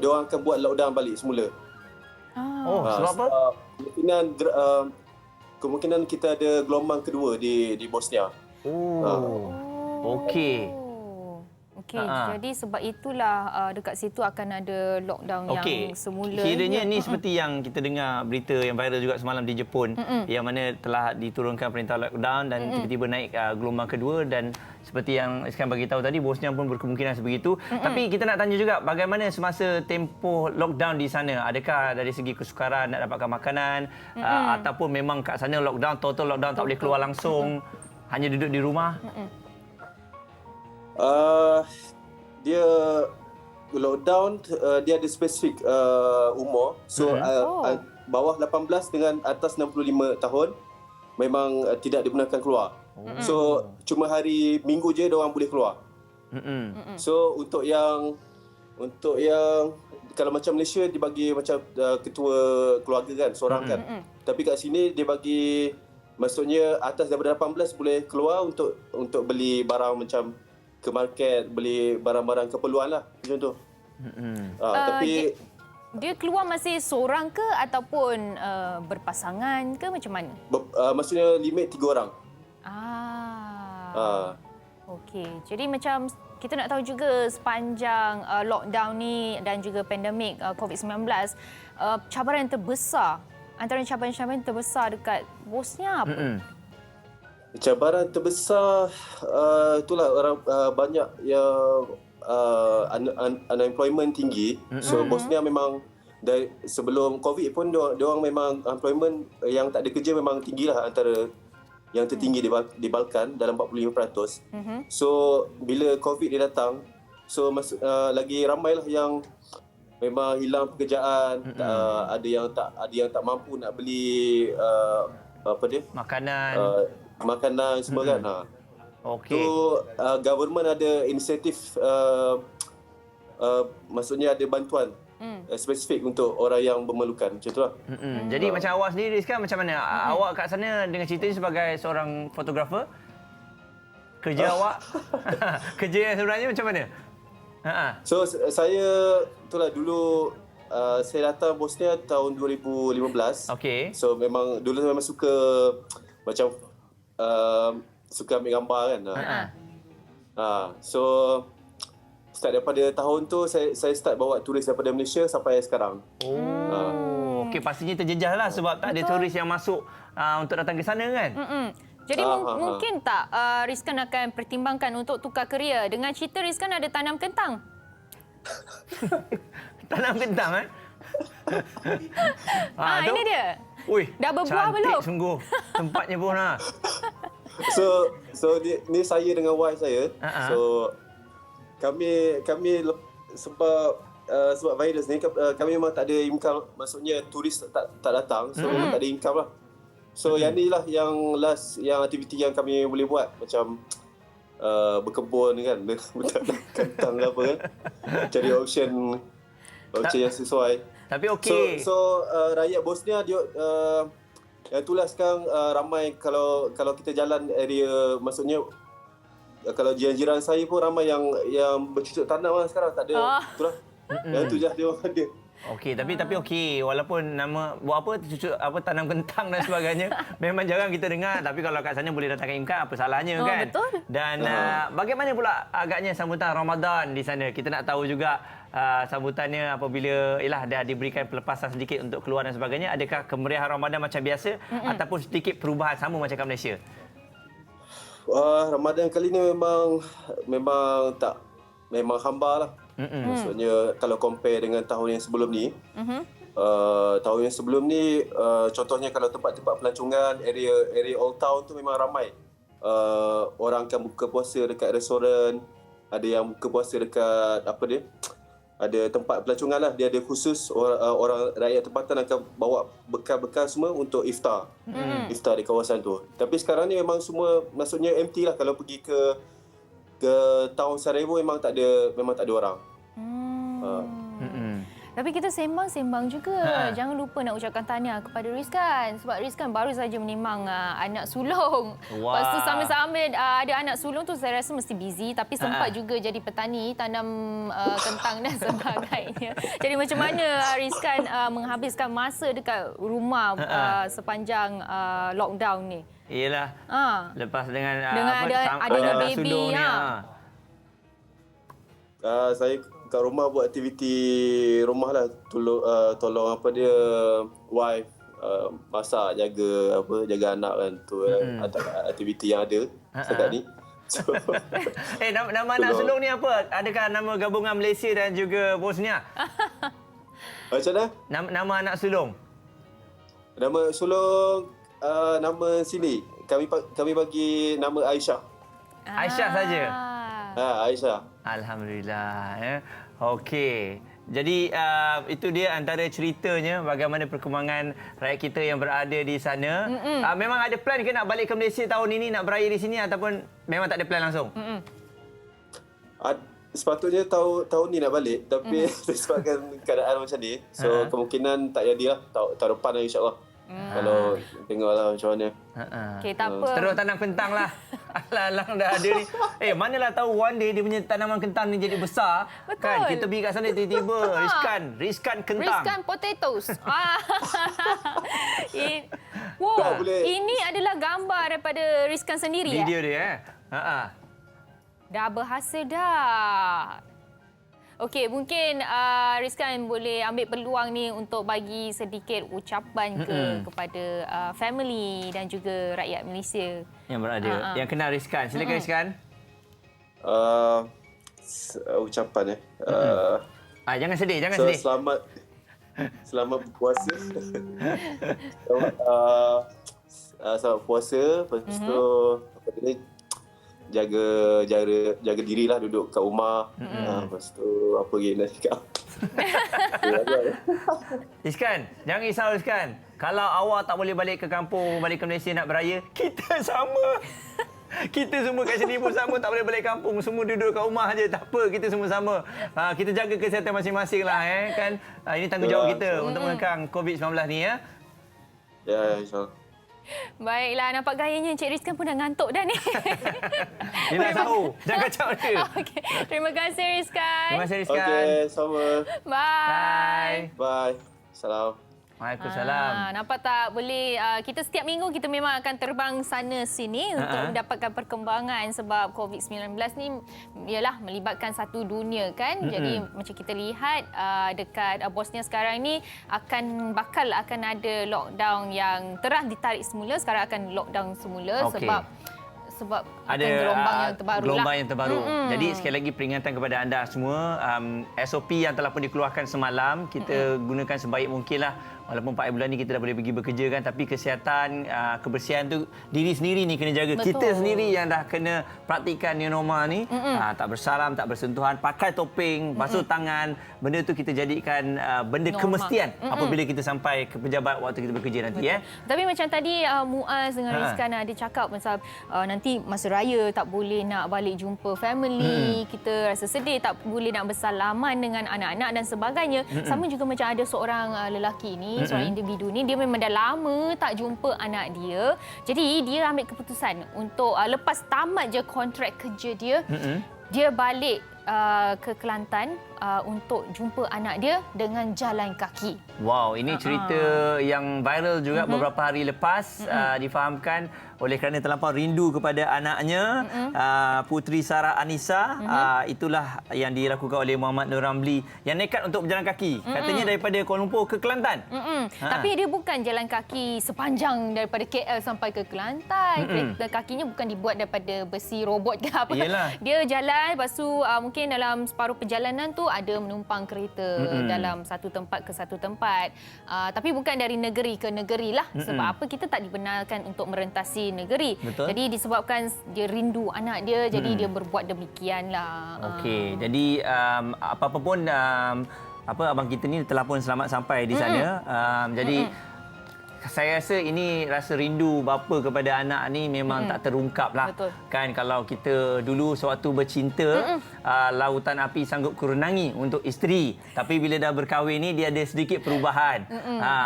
diorang akan buat lockdown balik semula. Sebab apa? Kemungkinan kita ada gelombang kedua di Bosnia. Okey. Okey, jadi sebab itulah dekat situ akan ada lockdown yang semula. Kiranya ni seperti yang kita dengar berita yang viral juga semalam di Jepun, yang mana telah diturunkan perintah lockdown dan tiba-tiba naik gelombang kedua, dan seperti yang Rizkan bagi tahu tadi, Bosnia pun berkemungkinan sebegitu. Tapi kita nak tanya juga bagaimana semasa tempoh lockdown di sana? Adakah dari segi kesukaran nak dapatkan makanan ataupun memang kat sana lockdown, total lockdown, tak boleh keluar langsung, hanya duduk di rumah? Dia lockdown, dia ada spesifik umur. So bawah 18 dengan atas 65 tahun memang tidak dibenarkan keluar. So cuma hari Minggu je diorang boleh keluar. So untuk yang kalau macam Malaysia dibagi macam ketua keluarga kan, seorang kan. Tapi kat sini dia bagi, maksudnya atas daripada 18 boleh keluar untuk beli barang macam ke market, beli barang-barang keperluan lah macam tu. Tapi dia keluar masih seorang ke ataupun berpasangan ke macam mana? Maksudnya limit 3 orang. Okey, jadi macam kita nak tahu juga sepanjang lockdown ni dan juga pandemik COVID-19, cabaran terbesar, antara cabaran-cabaran terbesar dekat Bosnia apa? Cabaran terbesar itulah orang banyak yang unemployment tinggi. So Bosnia memang dari sebelum COVID pun diorang memang unemployment yang tak ada kerja memang tinggilah, antara yang tertinggi di Balkan dalam 45%. So bila COVID dia datang, so lagi ramailah yang memang hilang pekerjaan, ada yang tak mampu nak beli makanan semua kan. Okey. So government ada inisiatif, maksudnya ada bantuan spesifik untuk orang yang memerlukan, macam itulah. Jadi macam awak sendiri sekarang macam mana? Awak kat sana dengan cerita ni sebagai seorang fotografer, kerja awak, kerja yang sebenarnya macam mana? So saya itulah dulu saya datang Bosnia tahun 2015. Okey. So dulu memang suka macam suka ambil gambar kan. So start daripada tahun tu saya start bawa turis daripada Malaysia sampai sekarang. Okey, pastinya terjejas lah sebab tak ada turis yang masuk untuk datang ke sana kan? Jadi mungkin tak Rizkan akan pertimbangkan untuk tukar kerja. Dengan cerita Rizkan ada tanam kentang. Tanam kentang Ini dia. Ui, dah berbuah belum? Cantik sungguh tempatnya pun lah. So ni saya dengan wife saya. So kami sebab virus ni kami memang tak ada income, maksudnya turis tak datang, so memang tak ada income lah. So yang ni lah yang last yang aktiviti yang kami boleh buat, macam berkebun kan, kentang ke apa kan, cari auction yang sesuai. Tapi okey. So rakyat Bosnia dia yang itulah sekarang ramai kalau kita jalan area, maksudnya kalau jiran-jiran saya pun ramai yang bercucuk tanam lah sekarang, tak ada. Itulah. Yang tu je dia orang ada. Okey, tapi okey, walaupun nama buat apa cucuk apa tanam kentang dan sebagainya memang jarang kita dengar, tapi kalau kat sana boleh datangkan income, apa salahnya kan? Betul. Dan bagaimana pula agaknya sambutan Ramadan di sana? Kita nak tahu juga sambutannya apabila dah diberikan pelepasan sedikit untuk keluar dan sebagainya. Adakah kemeriahan Ramadan macam biasa ataupun sedikit perubahan sama macam kat Malaysia? Ramadan kali ni memang hamba lah. Maksudnya kalau compare dengan tahun yang sebelum ni, tahun yang sebelum ni contohnya kalau tempat-tempat pelancongan, area Old Town tu memang ramai. Orang akan buka puasa dekat restoran, ada yang buka puasa dekat ada tempat pelancongan lah, dia ada khusus orang rakyat tempatan akan bawa bekal-bekal semua untuk iftar. Iftar di kawasan tu. Tapi sekarang ni memang semua maksudnya empty lah. Kalau pergi ke town Sarajevo memang tak ada orang. Tapi kita sembang-sembang juga. Jangan lupa nak ucapkan tahniah kepada Rizkan. Sebab Rizkan baru saja menimang anak sulung. Lepas tu sambil-sambil ada anak sulung tu saya rasa mesti busy. Tapi sempat juga jadi petani, tanam kentang dan sebagainya. Jadi macam mana Rizkan menghabiskan masa dekat rumah sepanjang lockdown ni? Iyalah. Lepas dengan adanya baby. Saya kat rumah buat aktiviti rumah lah, tolong wife masak, jaga anak kan, tu aktiviti yang ada setakat ni. So, nama anak sulung ni apa? Adakah nama gabungan Malaysia dan juga Bosnia? Macam mana? Nama anak sulung. Nama sulung nama sini kami bagi nama Aisyah. Aisyah saja. Aisyah. Alhamdulillah. Okey. Jadi itu dia antara ceritanya bagaimana perkembangan rakyat kita yang berada di sana. Memang ada plan ke nak balik ke Malaysia tahun ini, nak beraya di sini, ataupun memang tak ada plan langsung? Sepatutnya tahun ni nak balik, tapi disebabkan keadaan macam ni, so kemungkinan tak jadilah. Tahun depan lah, insyaAllah. Kalau tengoklah macam mana. Okey, tak apa. Terus tanam kentang lah. Alang-alang dah ada ni. Mana lah tahu one day dia punya tanaman kentang ni jadi besar. Betul. Kan kita pergi kat sana tiba-tiba riskan kentang. Riskan potatoes. Wow, ini adalah gambar daripada Rizkan sendiri. Video dia Dah berhasil dah. Okey, mungkin Rizkan boleh ambil peluang ni untuk bagi sedikit ucapan kepada family dan juga rakyat Malaysia yang berada. Yang kenal Rizkan. Silakan Rizkan. Ucapan Jangan sedih, jangan sedih. Selamat berpuasa. Selamat puasa. Lepas tu apa tadi? Jaga dirilah, duduk kat rumah. Lepas tu apa lagi nak cakap? Rizkan, jangan risau Rizkan. Kalau awak tak boleh balik ke kampung, balik ke Malaysia nak beraya, kita sama. Kita semua kat sini pun sama, tak boleh balik kampung. Semua duduk kat rumah aja. Tak apa, kita semua sama. Kita jaga kesihatan masing-masing lah. Kan? Ini tanggungjawab kita untuk mengekang COVID-19 ni. Ya, insyaAllah. Baiklah, nampak gayanya Encik Rizkan pun dah ngantuk dah ni. Dia nak sahur. Jangan kacau dia. Okay. Terima kasih Rizkan. Terima kasih Rizkan. Okey, sama. Bye. Bye. Salam. Waalaikumsalam. Nampak tak, boleh kita setiap minggu kita memang akan terbang sana sini untuk mendapatkan perkembangan sebab COVID-19 ni ialah melibatkan satu dunia kan. Jadi macam kita lihat dekat Bosnia sekarang ni bakal ada lockdown yang telah ditarik semula, sekarang akan lockdown semula sebab ada gelombang yang terbaru. Jadi sekali lagi peringatan kepada anda semua, SOP yang telah pun dikeluarkan semalam kita gunakan sebaik mungkinlah. Walaupun 4 bulan ni kita dah boleh pergi bekerja kan, tapi kesihatan, kebersihan tu diri sendiri ni kena jaga. Betul. Kita sendiri yang dah kena praktikkan new normal ni. Tak bersalam, tak bersentuhan, pakai topeng, basuh tangan. Benda tu kita jadikan benda normal, kemestian apabila kita sampai ke pejabat waktu kita bekerja nanti. Tapi macam tadi Muaz dengan Rizkan ada cakap pasal nanti masa raya tak boleh nak balik jumpa family. Kita rasa sedih, tak boleh nak bersalaman dengan anak-anak dan sebagainya. Sama juga macam ada seorang lelaki ni, seorang individu ni, dia memang dah lama tak jumpa anak dia. Jadi dia ambil keputusan untuk lepas tamat je kontrak kerja dia, dia balik ke Kelantan untuk jumpa anak dia dengan jalan kaki. Wow, ini cerita yang viral juga beberapa hari lepas difahamkan oleh kerana terlampau rindu kepada anaknya, Puteri Sarah Anissa. Itulah yang dilakukan oleh Muhammad Nur Ramli yang nekat untuk berjalan kaki. Katanya daripada Kuala Lumpur ke Kelantan. Tapi dia bukan jalan kaki sepanjang daripada KL sampai ke Kelantan. Kereta kakinya bukan dibuat daripada besi robot ke apa. Yelah. Dia jalan, lepas tu mungkin dalam separuh perjalanan tu ada menumpang kereta dalam satu tempat ke satu tempat. Tapi bukan dari negeri ke negeri lah. Sebab apa, kita tak dibenarkan untuk merentasi negeri. Betul. Jadi disebabkan dia rindu anak dia, jadi dia berbuat demikianlah. Okey, jadi apa-apa pun abang kita ni telah pun selamat sampai di sana. Jadi saya rasa ini rasa rindu bapa kepada anak ni memang tak terungkap lah. Betul. Kan kalau kita dulu sewaktu bercinta, lautan api sanggup kurenangi untuk isteri. Tapi bila dah berkahwin ni dia ada sedikit perubahan.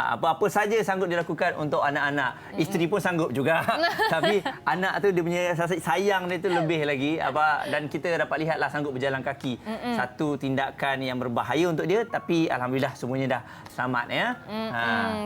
Apa-apa saja sanggup dilakukan untuk anak-anak. Isteri pun sanggup juga. Tapi anak tu dia punya sayang dia tu lebih lagi. Dan kita dapat lihatlah sanggup berjalan kaki. Satu tindakan yang berbahaya untuk dia, tapi alhamdulillah semuanya dah selamat ya.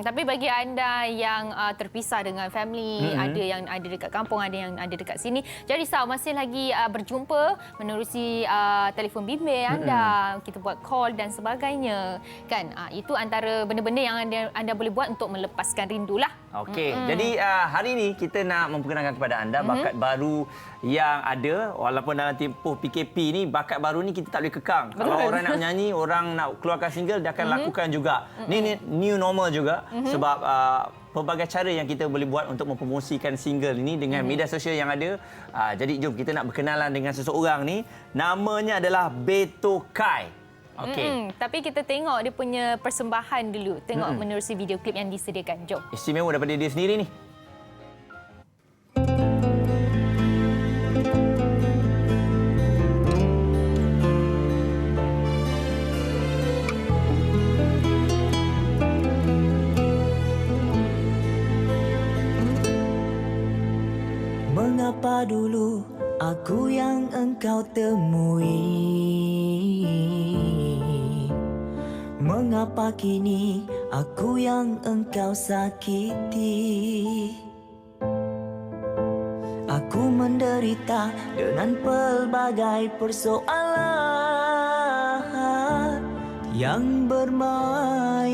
Tapi bagi anda yang terpisah dengan family, ada yang ada dekat kampung, ada yang ada dekat sini, jangan risau, masih lagi berjumpa menerusi telefon bimbit anda, kita buat call dan sebagainya kan. Itu antara benda-benda yang anda boleh buat untuk melepaskan rindulah. Okey, jadi hari ini kita nak memperkenalkan kepada anda bakat baru yang ada. Walaupun dalam tempoh PKP ni, bakat baru ni kita tak boleh kekang. Kalau orang nak menyanyi, orang nak keluarkan single, dia akan lakukan juga. Ni new normal juga. Sebab pelbagai cara yang kita boleh buat untuk mempromosikan single ini dengan media sosial yang ada. Jadi jom kita nak berkenalan dengan seseorang ni. Namanya adalah Beto Kai. Okey. Tapi kita tengok dia punya persembahan dulu. Tengok menerusi video klip yang disediakan. Jom. Istimewa daripada dia sendiri ni. Mengapa dulu aku yang engkau temui? Mengapa kini aku yang engkau sakiti? Aku Ku menderita dengan pelbagai persoalan yang bermain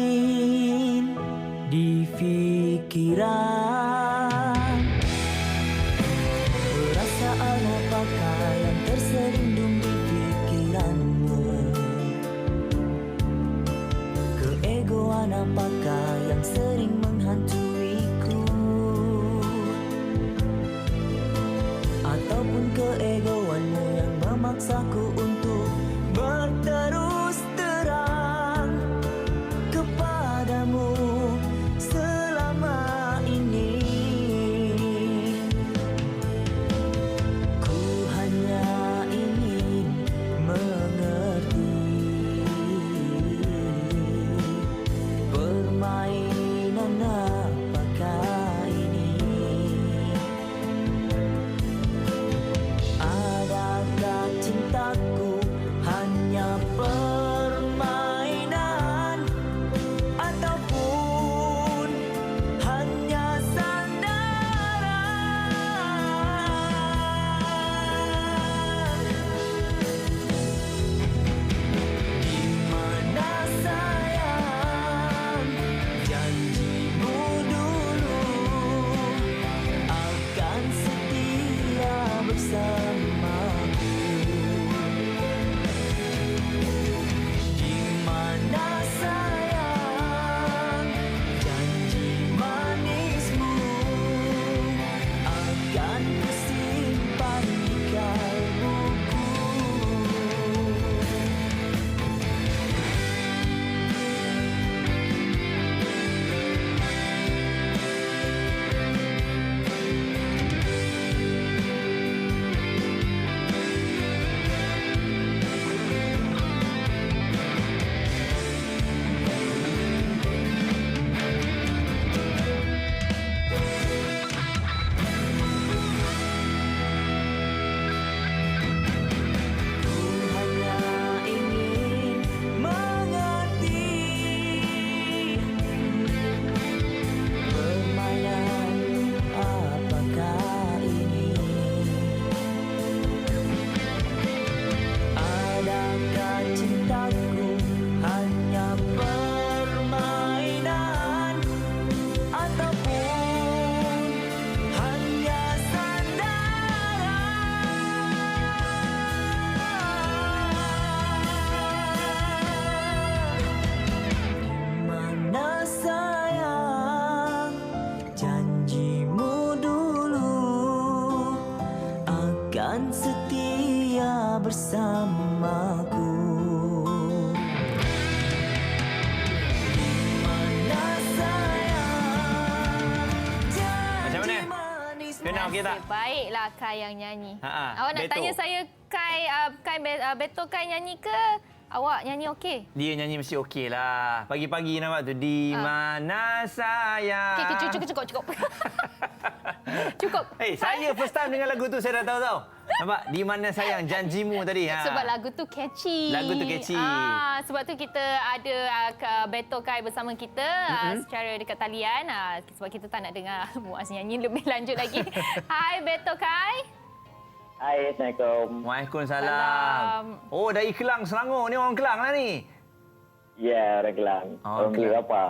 di fikiran. Perasaan apakah yang terselindung di pikiranmu? Keegoan apakah yang sering menghantuiku? Ataupun keegoanmu yang memaksaku untuk berterus terang kepadamu selama ini. Ku hanya ingin mengerti permainan apakah ini. Adakah cintaku hanya permainan ataupun hanya sandaran? Di mana sayang janjimu dulu akan setia bersamaku? Di mana sayang janji manismu akan kusimpan di kalbuku? Ku hanya ingin mengerti permainan apakah ini. Adakah cintaku hanya permainan ataupun hanya sandaran? Mana sayang janjimu dulu akan setia bersamaku? Mana sayang Macam mana? janji manis? Kena okey tak? Baiklah Kai yang nyanyi. Ha-ha. Awak nak Beto. tanya saya Beto Kai nyanyi ke? Awak nyanyi okey? Dia nyanyi mesti okey lah. Pagi-pagi nampak tu. Di mana sayang. Okey, cukup. Cukup. Saya first time dengar lagu tu saya dah tahu tau. Nampak? Di mana sayang janjimu tadi. Ha. Sebab lagu tu catchy. Lagu tu catchy. Sebab tu kita ada Beto Kai bersama kita secara dekat talian. Sebab kita tak nak dengar Muaz nyanyi lebih lanjut lagi. Hai Beto Kai. Hai, Assalamualaikum. Waalaikumsalam. Salam. Oh, dari Kelang, Selangor. Ni orang Kelang lah ni. Ya, orang Kelang. Oh, Orang Kelang. Kelang apa?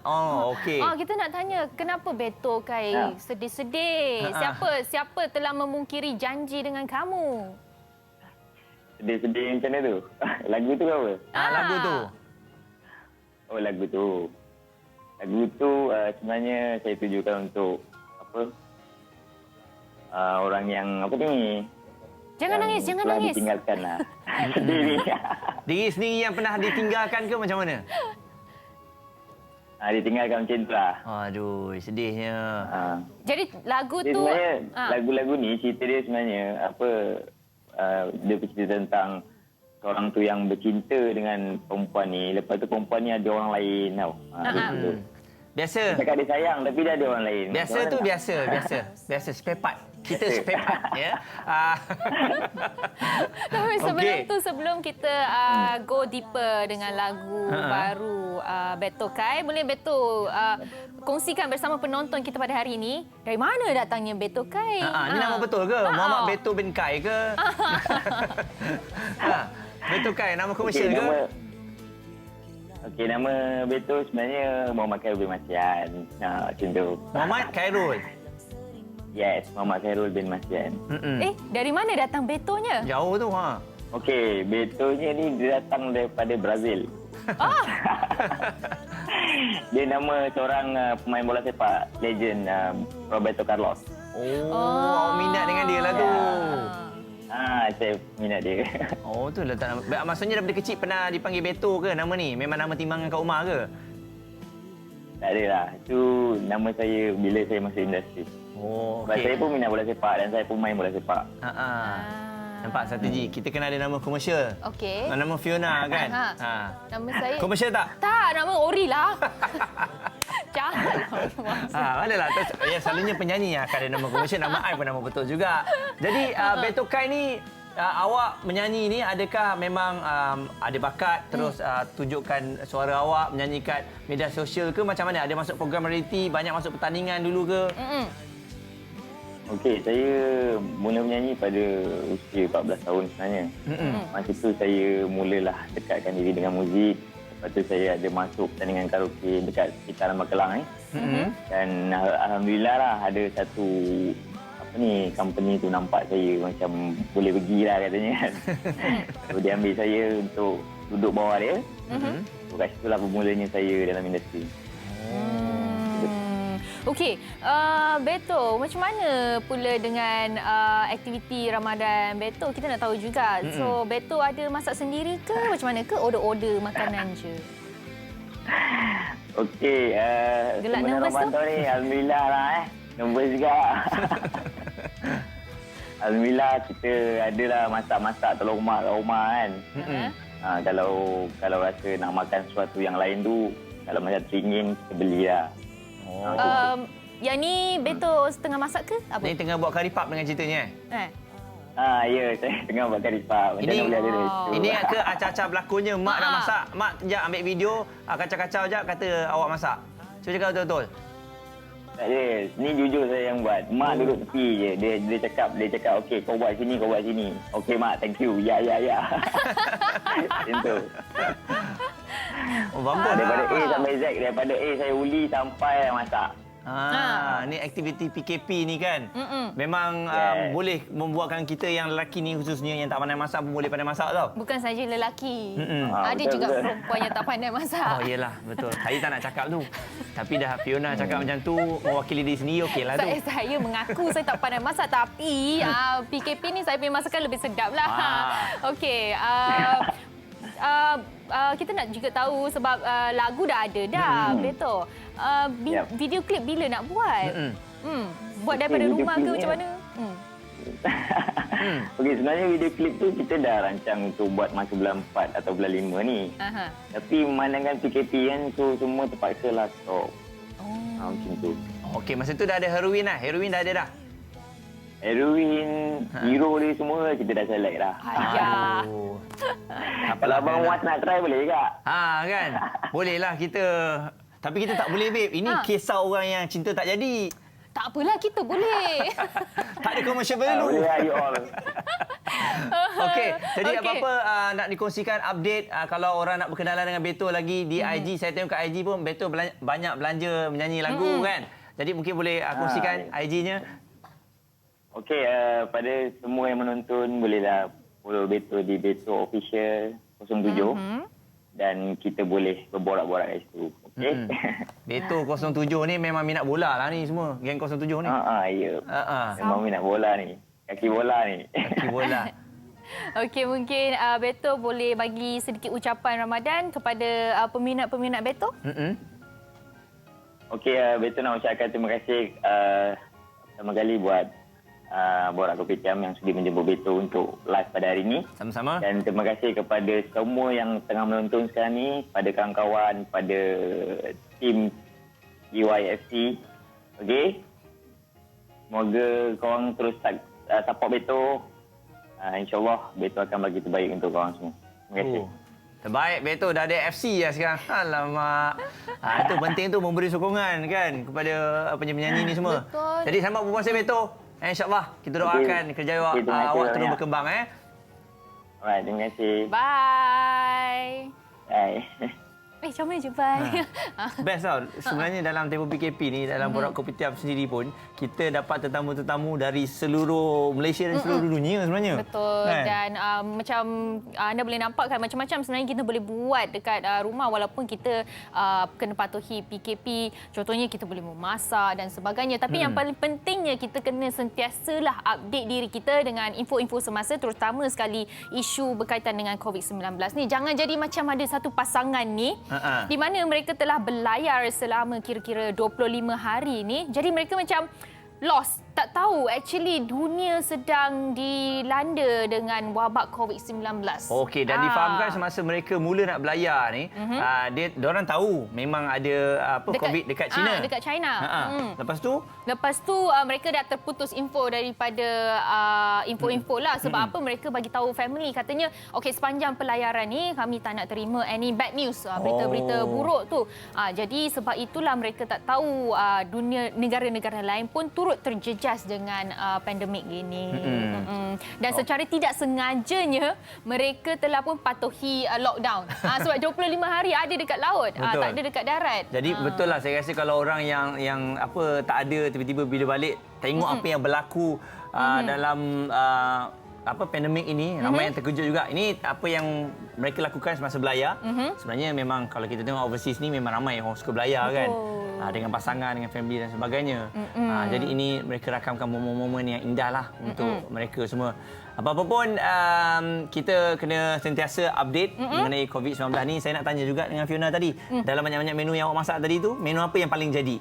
Oh, okey. Kita nak tanya, kenapa Beto Kai sedih-sedih? Siapa telah memungkiri janji dengan kamu? Sedih-sedih macam mana tu? Lagu tu apa? Lagu tu. Oh, lagu tu. Lagu tu sebenarnya saya tujukan untuk apa? Orang yang apa ni? Jangan nangis, jangan telah nangis. ditinggalkan lah. Sedih ni. Diri sendiri yang pernah ditinggalkan ke macam mana? Ditinggalkan macam tu lah. Aduh, sedihnya. Jadi lagu Dia tu... sebenarnya lagu-lagu ni cerita dia sebenarnya apa dia bercerita tentang seorang tu yang bercinta dengan perempuan ni, lepas tu perempuan ni ada orang lain tau. Gitu. Biasa. Cakap dia sayang tapi dia ada orang lain. Biasa tu biasa spare part. Kita sepepat ya. Tapi sebelum Okey. tu, sebelum kita go deeper dengan lagu baru Beto Kai, boleh Beto kongsikan bersama penonton kita pada hari ini, dari mana datangnya Beto Kai? Ini nama betul ke? Muhammad Beto bin Kai ke? Beto Kai, nama komersial ke? Okey, nama Beto sebenarnya Muhammad Khairul bin Masian. Macam tu. Muhammad Khairul. Yes, Muhammad Khairul bin Masian. Dari mana datang Betonya? Jauh tu Okey, Betonya ni dia datang daripada Brazil. Dia nama seorang pemain bola sepak legend Roberto Carlos. Awak minat dengan dia lah tu. Saya minat dia. Tu letak nama. Maksudnya daripada kecil pernah dipanggil Beto ke nama ni? Memang nama timbangan kat rumah ke? Tak adalah. Itu nama saya bila saya masuk industri. Sebab saya pun minat bola sepak dan saya pun main bola sepak. Nampak strategi. Kita kena ada nama komersial. Okey. Nama Fiona kan? Nama saya... Komersial tak? Tak, nama Ori lah. Jahat. Adalah. Ya, selalunya penyanyi yang akan ada nama komersial. Nama I pun nama betul juga. Jadi, Beto Kai ni, awak menyanyi ni adakah memang ada bakat terus tunjukkan suara awak menyanyi kat media sosial ke macam mana? Ada masuk program reality, banyak masuk pertandingan dulu ke? Okey, saya mula menyanyi pada usia 14 tahun sebenarnya. Masa tu saya mulalah dekatkan diri dengan muzik. Lepas tu saya ada masuk pertandingan karaoke dekat sekitaran Magelang. Dan alhamdulillah lah ada satu company tu nampak saya macam boleh pergi lah katanya kan. So dia ambil saya untuk duduk bawah dia. So kat situlah bermulanya saya dalam industri. Okey, Beto, macam mana pula dengan aktiviti Ramadan Beto? Kita nak tahu juga. So, Beto ada masak sendiri ke? Macam mana ke? Order-order makanan je? Okey, Gelak nervous tu? Ramadan ni alhamdulillah lah nervous juga. Alhamdulillah kita adalah masak-masak telur mak kat rumah kan. Kalau rasa nak makan sesuatu yang lain tu, kalau macam teringin, kita belilah. Yang ni Beto setengah masak ke? Apa? Ni tengah buat kari pap dengan ceritanya. Ya, saya tengah buat kari pap. Macam mana boleh ada restu? Ini ke acah-acah berlakonnya mak dah masak. Mak sekejap ambil video, kacau-kacau sekejap kata awak masak. Cuba cakap betul-betul. Tak ada. Ni jujur saya yang buat. Mak duduk tepi je. Dia cakap, okey kau buat sini, kau buat sini. Okey mak, thank you. Ya. Macam tu. Daripada A sampai Z, daripada A saya uli sampai masak. Ni aktiviti PKP ni kan. Memang boleh membuatkan kita yang lelaki ni khususnya yang tak pandai masak pun boleh pandai masak tau. Bukan saja lelaki. Ada betul, juga betul. perempuan yang tak pandai masak. Yelah, betul. Saya tak nak cakap tu. Tapi dah Fiona cakap macam tu, mewakili diri sendiri okeylah tu. Saya mengaku saya tak pandai masak, tapi PKP ni saya punya masakan lebih sedap lah. Okey. Kita nak juga tahu sebab lagu dah ada dah, Beto. Video klip bila nak buat? Buat daripada rumah ke macam mana? Okey, sebenarnya video klip tu kita dah rancang untuk buat masa bulan 4 atau bulan 5 ni. Tapi memandangkan PKP kan, so semua terpaksa lah stop. Macam tu. Okey, masa tu dah ada heroin lah. Heroin dah ada dah. Heroin, hero dia semua kita dah select dah. Kalau Abang Muaz nak try boleh tak? Kan? Bolehlah kita. Tapi kita tak boleh, babe. Ini kisah orang yang cinta tak jadi. Tak apalah, kita boleh. Tak ada commercial value. Boleh lah, you all. Okey, jadi apa-apa nak dikongsikan update kalau orang nak berkenalan dengan Beto lagi di IG. Saya tengok kat IG pun Beto banyak belanja menyanyi lagu kan. Jadi mungkin boleh kongsikan IG-nya. Okey, pada semua yang menonton bolehlah follow Beto di Beto Official 07 dan kita boleh berborak-borak kat situ. Okey. Beto 07 ni memang minat bola lah ni semua. Geng 07 ni. Ya. Memang minat bola ni. Kaki bola ni. Kaki bola. Okey, mungkin Beto boleh bagi sedikit ucapan Ramadan kepada peminat-peminat Beto? Okey, Beto nak ucapkan terima kasih pertama kali buat Borak Kopitiam yang sudi menjemput Beto untuk live pada hari ini. Sama-sama. Dan terima kasih kepada semua yang tengah menonton sekarang ni, pada kawan-kawan, pada tim UIFC. Okey. Semoga korang terus support Beto. InsyaAllah Beto akan bagi terbaik untuk korang semua. Terima kasih. Terbaik Beto dah ada FC lah sekarang. Alamak. Itu penting tu memberi sokongan kan kepada penyanyi ni semua. Betul. Jadi selamat berpuasa Beto. InsyaAllah kita doakan kerja awak terus berkembang Alright, terima kasih. Bye. Bye. Macam mana je, bye. Best tau. Sebenarnya dalam tempoh PKP ni, dalam Borak Kopitiam sendiri pun, kita dapat tetamu-tetamu dari seluruh Malaysia dan seluruh dunia sebenarnya. Betul. Kan? Dan macam anda boleh nampak kan macam-macam sebenarnya kita boleh buat dekat rumah walaupun kita kena patuhi PKP. Contohnya kita boleh memasak dan sebagainya. Tapi yang paling pentingnya kita kena sentiasalah update diri kita dengan info-info semasa, terutama sekali isu berkaitan dengan COVID-19 ni. Jangan jadi macam ada satu pasangan ni di mana mereka telah berlayar selama kira-kira 25 hari ni. Jadi mereka macam lost, tak tahu actually dunia sedang dilanda dengan wabak COVID-19. Okey, dan difahamkan semasa mereka mula nak berlayar ni, diorang tahu memang ada COVID dekat China. Dekat China. Lepas tu mereka dah terputus info daripada info-info lah. Sebab apa mereka bagi tahu family, katanya okey, sepanjang pelayaran ni kami tak nak terima any bad news, berita-berita buruk tu. Jadi sebab itulah mereka tak tahu dunia negara-negara lain pun turut terjejas dengan pandemik ini. Dan secara tidak sengajanya mereka telah pun patuhi lockdown. Sebab 25 hari ada dekat laut, tak ada dekat darat. Jadi betul lah, saya rasa kalau orang yang tak ada, tiba-tiba bila balik tengok apa yang berlaku dalam pandemik ini, ramai yang terkejut juga. Ini apa yang mereka lakukan semasa berlayar. Sebenarnya memang kalau kita tengok overseas ni memang ramai orang suka berlayar kan. Dengan pasangan, dengan family dan sebagainya. Jadi ini mereka rakamkan momen-momen yang indah lah untuk mereka semua. Apa-apa pun kita kena sentiasa update mengenai COVID-19 ni. Saya nak tanya juga dengan Fiona tadi. Dalam banyak-banyak menu yang awak masak tadi tu, menu apa yang paling jadi?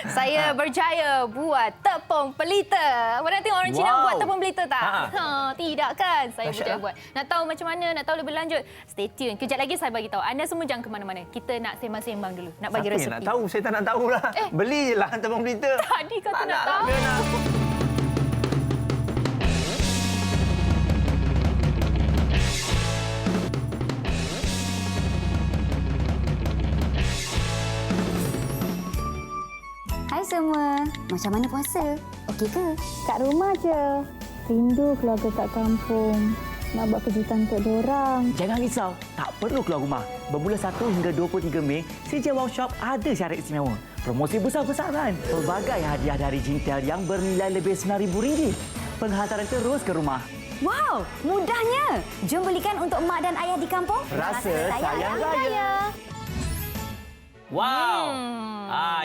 Saya berjaya buat tepung pelita. Pernah tengok orang Cina buat tepung pelita tak? Tidak kan? Saya berjaya buat. Nak tahu macam mana, nak tahu lebih lanjut, stay tune. Kejap lagi saya bagi tahu. Anda semua jangan ke mana-mana. Kita nak sembang-sembang dulu. Nak bagi resepi. Siapa nak tahu? Saya tak nak tahulah. Beli je lah tepung pelita. Tadi kata nak tahu. Hai semua, macam mana puasa? Okey ke? Kat rumah je. Rindu keluarga kat kampung. Nak buat kejutan untuk diorang. Jangan risau, tak perlu keluar rumah. Bermula 1 hingga 23 Mei, CJ Wow Shop ada syarat istimewa. Promosi besar-besaran, pelbagai hadiah dari Jintel yang bernilai lebih RM9,000. Penghantaran terus ke rumah. Wow, mudahnya. Jom belikan untuk mak dan ayah di kampung. Rasa sayang raya. Wow.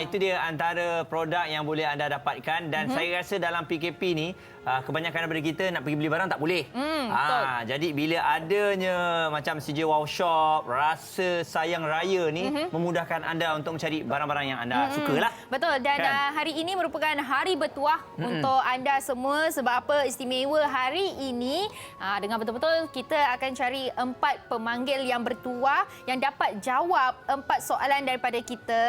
Itu dia antara produk yang boleh anda dapatkan dan saya rasa dalam PKP ni kebanyakan daripada kita nak pergi beli barang tak boleh. Jadi bila adanya macam CJ Wow Shop, Rasa Sayang Raya ni memudahkan anda untuk mencari barang-barang yang anda sukalah. Betul, dan hari ini merupakan hari bertuah untuk anda semua. Sebab apa istimewa hari ini? Dengan betul-betul kita akan cari 4 pemanggil yang bertuah yang dapat jawab 4 soalan daripada kita,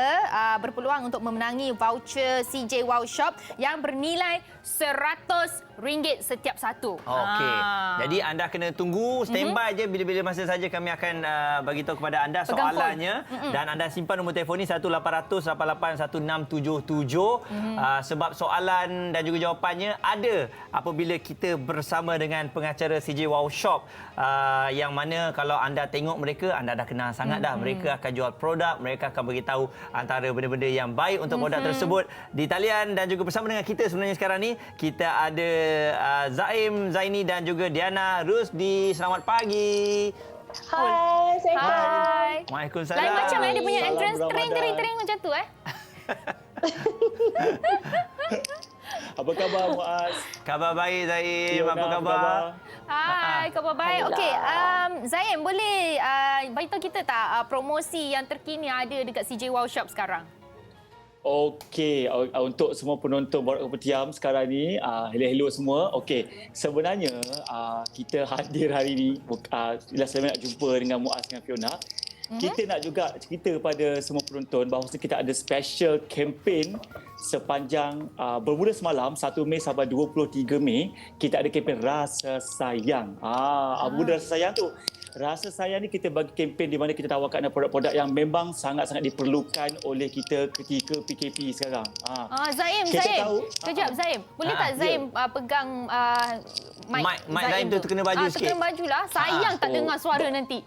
berpeluang untuk memenangi voucher CJ Wow Shop yang bernilai RM100 setiap satu. Okey. Jadi anda kena tunggu, standby je, bila-bila masa saja kami akan bagi tahu kepada anda soalannya dan anda simpan nombor telefon ni 1-800-88-1677 sebab soalan dan juga jawapannya ada apabila kita bersama dengan pengacara CJ Wow Shop yang mana kalau anda tengok mereka, anda dah kenal sangat dah. Mereka akan jual produk, mereka akan bagi tahu antara benda-benda yang baik untuk produk tersebut. Di talian dan juga bersama dengan kita sebenarnya sekarang ni kita ada Zaim, Zaini dan juga Diana Rusdi. Selamat pagi. Hai, Hai. Waalaikumsalam. Lain macam dia punya entrance tering macam tu Apa khabar Muaz? Khabar baik Zaim. Apa khabar? Hai, khabar baik. Okey, Zaim boleh beritahu kita tak promosi yang terkini ada dekat CJ Wow Shop sekarang? Okey, untuk semua penonton Borak Kopitiam sekarang ni, hello semua. Okey, sebenarnya kita hadir hari ni, bila saya nak jumpa dengan Muaz dengan Fiona, kita nak juga cerita kepada semua penonton bahawa kita ada special campaign sepanjang bermula semalam 1 Mei sampai 23 Mei. Kita ada kempen Rasa Sayang. Benda Rasa Sayang tu. Rasa Sayang ni kita bagi kempen di mana kita tawarkan ada produk-produk yang memang sangat-sangat diperlukan oleh kita ketika PKP sekarang. Zaim. Kejap Zaim. Boleh tak Zaim pegang mic Zaim tu terkena baju sikit. Terkena baju lah. Sayang tak dengar suara nanti.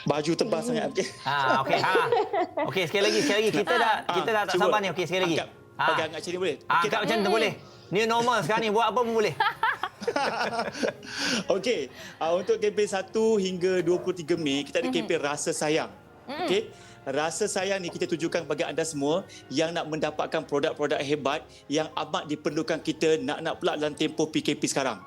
Baju tebal sangat. Okey. Okey, sekali lagi. Kita dah tak sabar ni. Okey, sekali lagi. Pegang kat sini boleh? Angkat macam tu boleh. New normal sekarang ni, buat apa pun boleh. Okey, untuk kempen 1 hingga 23 Mei, kita ada kempen Rasa Sayang. Okey, Rasa Sayang ni kita tujukan bagi anda semua yang nak mendapatkan produk-produk hebat yang amat diperlukan kita nak pula dalam tempoh PKP sekarang.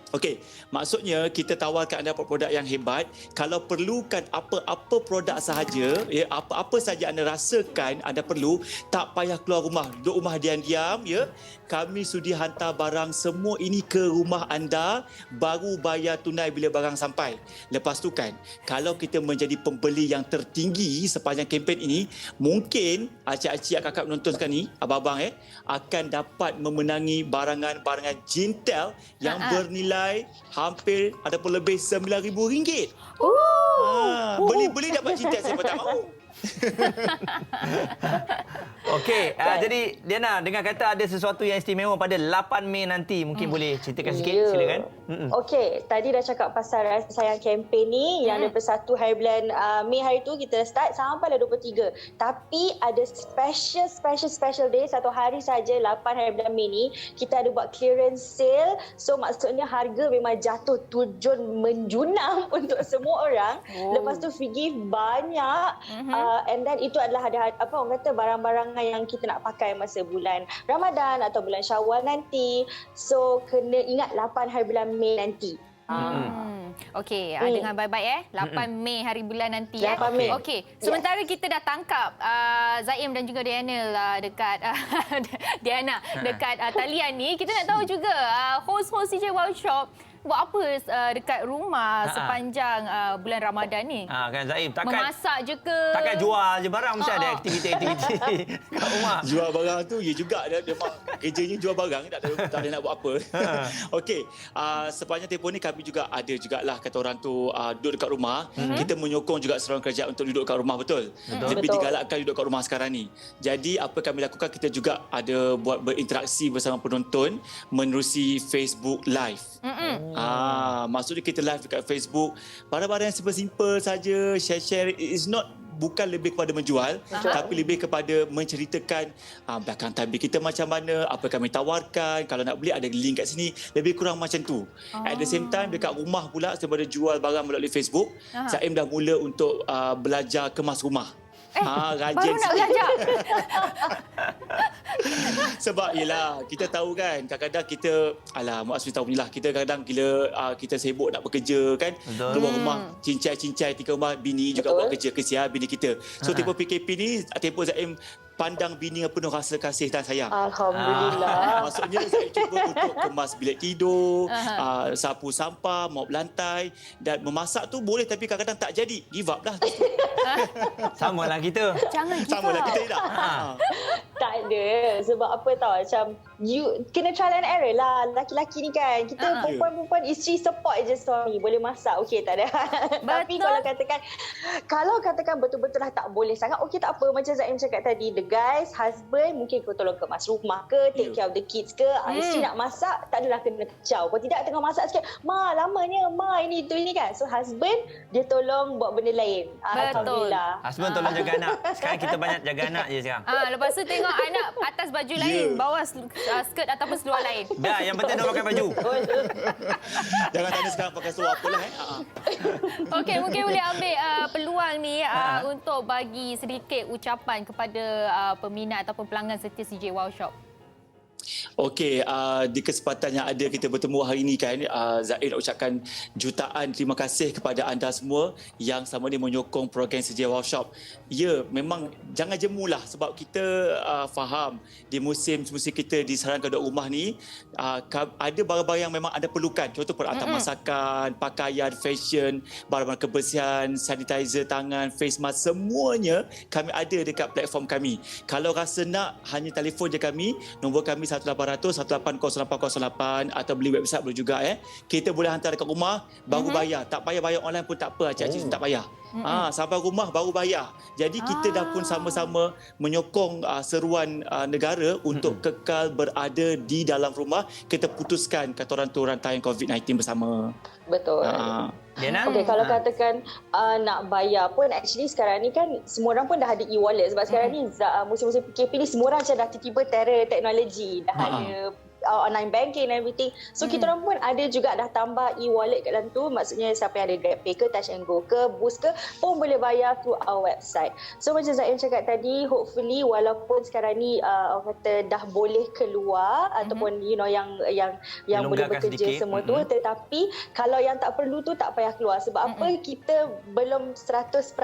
Okey, maksudnya kita tawarkan anda produk yang hebat. Kalau perlukan apa-apa produk sahaja, ya, apa-apa saja anda rasakan anda perlu, tak payah keluar rumah, duduk rumah diam-diam, ya. Kami sudi hantar barang semua ini ke rumah anda, baru bayar tunai bila barang sampai. Lepas tu kan, kalau kita menjadi pembeli yang tertinggi sepanjang kempen ini, mungkin acik-acik kakak menonton sekarang ni, abang-abang akan dapat memenangi barangan-barangan Jintel yang bernilai hampir ataupun lebih RM9,000. Beli dapat Jintel, saya pun tak mahu. Okey, jadi Diana, dengar kata ada sesuatu yang istimewa pada 8 Mei nanti. Mungkin boleh ceritakan sikit, silakan. Okey, tadi dah cakap pasal Rasa Sayang kempen ni yang daripada 1 hari bulan Mei hari tu kita start sampai 23. Tapi ada special day, satu hari saja 8 hari bulan Mei ni kita ada buat clearance sale. So maksudnya harga memang jatuh turun menjunam untuk semua orang. Lepas tu free gift banyak. And then itu adalah ada orang kata barang-barang yang kita nak pakai masa bulan Ramadan atau bulan Syawal nanti. So kena ingat 8 hari bulan Mei nanti. Okey, dengar baik-baik 8 Mei hari bulan nanti 8 Mei. Okey, sementara kita dah tangkap Zaim dan juga Diana dekat dekat talian ni, kita nak tahu juga host-host CJ Wow Shop buat apa dekat rumah sepanjang bulan Ramadan ni? Kan Zaim, memasak je ke? Takkan jual je barang, mesti ada aktiviti-aktiviti kat rumah. Jual barang tu ya juga, dia memang kerjanya jual barang, tak ada nak buat apa. Okey, sepanjang tempoh ni kami juga ada jugalah kata orang tu duduk dekat rumah. Kita menyokong juga seorang kerajaan untuk duduk kat rumah, betul? Lebih digalakkan duduk kat rumah sekarang ni. Jadi apa kami lakukan, kita juga ada buat berinteraksi bersama penonton menerusi Facebook Live. Maksudnya kita live dekat Facebook, barang-barang yang simple-simple saja, share-share. It's not, bukan lebih kepada menjual, tapi lebih kepada menceritakan belakang tabir kita macam mana, apa kami tawarkan, kalau nak beli ada link kat sini, lebih kurang macam tu. At the same time, dekat rumah pula sembari jual barang melalui Facebook, Zaim dah mula untuk belajar kemas rumah. Baru nak belajar. Sebab yelah, kita tahu kan, kadang-kadang kita, Mak Asmi tahu ni lah, kita kadang-kadang gila kita sibuk nak bekerja kan. Keluar rumah, cincai-cincai tinggal rumah, bini juga buat kerja, kesian bini kita. So tempoh PKP ni, tempoh Zaim pandang bini yang penuh rasa kasih dan sayang. Alhamdulillah. Maksudnya saya cuba untuk kemas bilik tidur, sapu sampah, mop lantai, dan memasak tu boleh tapi kadang-kadang tak jadi. Give up lah. Samalah kita. Jangan give up. Samalah kita tak. Tak ada. Sebab apa tahu, macam you kena trial and error lah. Laki-laki ni kan, kita perempuan-perempuan isteri support je suami. Boleh masak, okey tak ada. Tapi kalau katakan betul-betul lah tak boleh sangat, okey tak apa. Macam Zaim cakap tadi, the guys, husband mungkin kau tolong kemas rumah ke, take care of the kids ke. Isteri nak masak, tak adalah kena kecau. Kalau tidak tengah masak sikit, Ma lamanya, Ma ini tu ini kan. So husband, dia tolong buat benda lain. Alhamdulillah. Husband tolong jaga anak. Sekarang kita banyak jaga anak je sekarang. Lepas tu tengok anak atas baju lain, bawah skirt ataupun seluar lain. Dah, yang penting dia pakai baju. Jangan tanya sekarang pakai seluar apalah. Okey, mungkin boleh ambil peluang ni untuk bagi sedikit ucapan kepada peminat ataupun pelanggan setia CJ Wow Shop. Okey, di kesempatan yang ada kita bertemu hari ini kan, Zaid nak ucapkan jutaan terima kasih kepada anda semua yang sama ni menyokong program CJ Wow Shop. Ya, memang jangan jemulah sebab kita faham di musim kita di sarankan duduk rumah ni ada barang-barang yang memang anda perlukan. Contoh peralatan masakan, pakaian, fashion, barang-barang kebersihan, sanitizer tangan, face mask, semuanya kami ada dekat platform kami. Kalau rasa nak, hanya telefon je kami, nombor kami 1800-180808 atau beli website boleh juga. Kita boleh hantar dekat rumah, baru bayar. Tak payah bayar online pun tak apa, cik-cik tak payah. Sampai rumah baru bayar. Jadi kita dah pun sama-sama menyokong seruan negara untuk kekal berada di dalam rumah. Kita putuskan kata orang tu rantai COVID-19 bersama. Betul. Okey, kalau katakan nak bayar pun, actually sekarang ni kan semua orang pun dah ada e-wallet. Sebab sekarang ni musim-musim PKP ni semua orang macam dah tiba-tiba terror teknologi. Dah ada online banking and everything. So kita orang pun ada juga dah tambah e-wallet kat dalam tu. Maksudnya siapa yang ada GrabPay ke, Touch and Go ke, Boost ke pun boleh bayar through our website. So macam Zain cakap tadi, hopefully walaupun sekarang ni orang kata dah boleh keluar ataupun yang boleh bekerja sedikit, semua tu, tetapi kalau yang tak perlu tu tak payah keluar. Sebab apa, kita belum 100%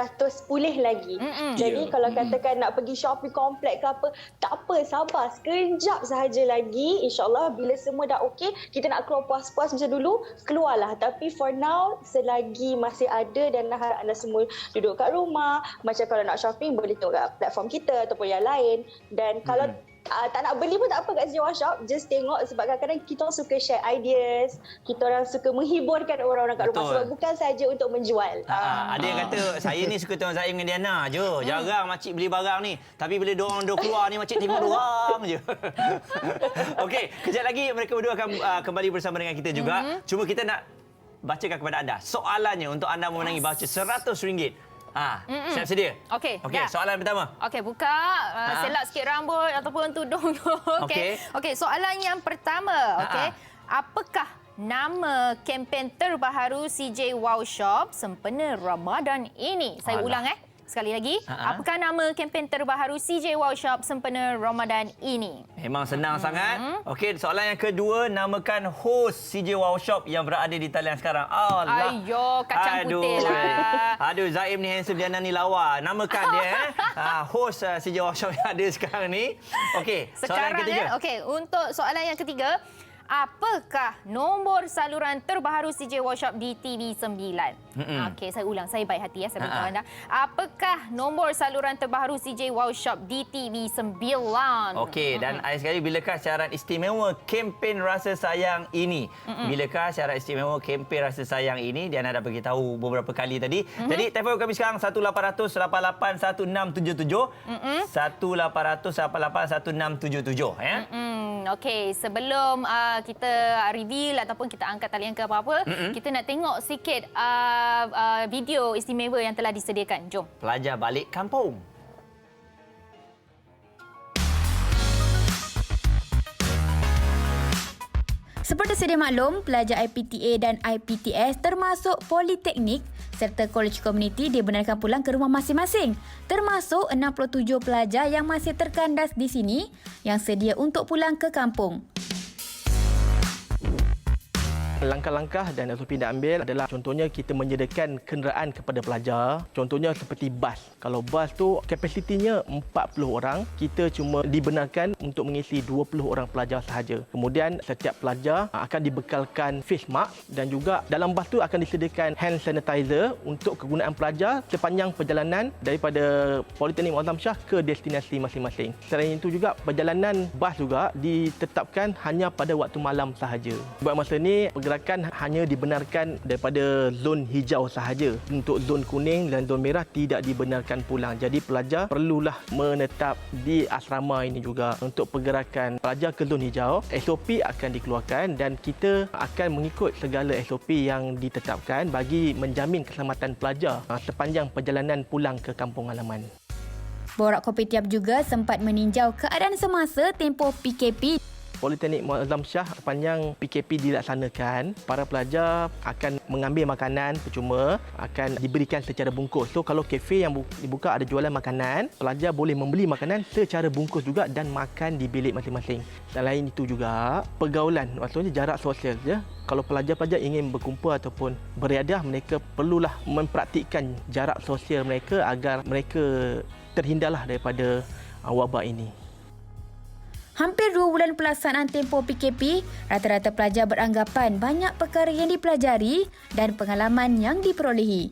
pulih lagi. Jadi kalau katakan nak pergi shopping komplek ke apa, tak apa, sabar sekejap sahaja lagi. InsyaAllah bila semua dah okey, kita nak keluar puas-puas macam dulu, keluarlah. Tapi for now, selagi masih ada dan harap anda semua duduk kat rumah, macam kalau nak shopping boleh tengok kat platform kita ataupun yang lain. Dan kalau tak nak beli pun tak apa kat CJ Wow Shop, just tengok. Sebab kadang-kadang kita suka share ideas, kita orang suka menghiburkan orang-orang kat rumah. Sebab bukan saja untuk menjual. Ada yang kata, saya ni suka tengok Zaim dengan Diana je. Jarang makcik beli barang ni. Tapi bila diorang keluar ni, makcik tengok diorang je. Okey, kejap lagi mereka berdua akan kembali bersama dengan kita juga. Cuma kita nak bacakan kepada anda soalannya untuk anda memenangi voucher RM100. Siap sedia? Okey. Soalan pertama. Okey, buka. Selak sikit rambut ataupun tudung tu. Okey, soalan yang pertama. Okey. Apakah nama kempen terbaru CJ Wow Shop sempena Ramadan ini? Saya ulang sekali lagi. Apakah nama kempen terbaru CJ Wow Shop sempena Ramadan ini? Memang senang sangat. Okey, soalan yang kedua, namakan host CJ Wow Shop yang berada di talian sekarang. Allah. Ayo, kacang putih lah. Aduh, Zaim ni handsome, Diana ni lawa. Namakan dia host CJ Wow Shop yang ada sekarang ni. Okey, soalan ketiga. Okey, untuk soalan yang ketiga, apakah nombor saluran terbaru CJ Wow Shop di TV9? Okey, saya ulang. Saya baik hati saya beritahu anda. Apakah nombor saluran terbaru CJ Wow Shop di TV9? Okey, dan akhir sekali, bilakah syarat istimewa kempen Rasa Sayang ini? Bilakah syarat istimewa kempen Rasa Sayang ini? Diana dah beritahu beberapa kali tadi. Jadi, telefon kami sekarang 1800-88-1677. 1800-88-1677. Okey, sebelum kita reveal ataupun kita angkat talian ke apa-apa, kita nak tengok sikit video istimewa yang telah disediakan. Jom. Pelajar balik kampung. Seperti sedia maklum, pelajar IPTA dan IPTS termasuk Politeknik serta Kolej Komuniti dibenarkan pulang ke rumah masing-masing. Termasuk 67 pelajar yang masih terkandas di sini yang sedia untuk pulang ke kampung. Langkah-langkah dan SOP yang diambil adalah contohnya kita menyediakan kenderaan kepada pelajar. Contohnya seperti bas. Kalau bas tu kapasitinya 40 orang, kita cuma dibenarkan untuk mengisi 20 orang pelajar sahaja. Kemudian setiap pelajar akan dibekalkan face mask dan juga dalam bas tu akan disediakan hand sanitizer untuk kegunaan pelajar sepanjang perjalanan daripada Politeknik Muazzam Shah ke destinasi masing-masing. Selain itu juga perjalanan bas juga ditetapkan hanya pada waktu malam sahaja. Buat masa ni pergerakan hanya dibenarkan daripada zon hijau sahaja. Untuk zon kuning dan zon merah tidak dibenarkan pulang. Jadi pelajar perlulah menetap di asrama ini juga. Untuk pergerakan pelajar ke zon hijau, SOP akan dikeluarkan dan kita akan mengikut segala SOP yang ditetapkan bagi menjamin keselamatan pelajar sepanjang perjalanan pulang ke kampung halaman. Borak Kopitiam juga sempat meninjau keadaan semasa tempoh PKP. Politeknik Muazzam Shah sepanjang PKP dilaksanakan, para pelajar akan mengambil makanan percuma, akan diberikan secara bungkus. So kalau kafe yang dibuka ada jualan makanan, pelajar boleh membeli makanan secara bungkus juga dan makan di bilik masing-masing. Selain itu juga, pergaulan, maksudnya jarak sosial je. Kalau pelajar-pelajar ingin berkumpul ataupun beriadah, mereka perlulah mempraktikkan jarak sosial mereka agar mereka terhindarlah daripada wabak ini. Hampir 2 bulan pelaksanaan tempoh PKP, rata-rata pelajar beranggapan banyak perkara yang dipelajari dan pengalaman yang diperolehi.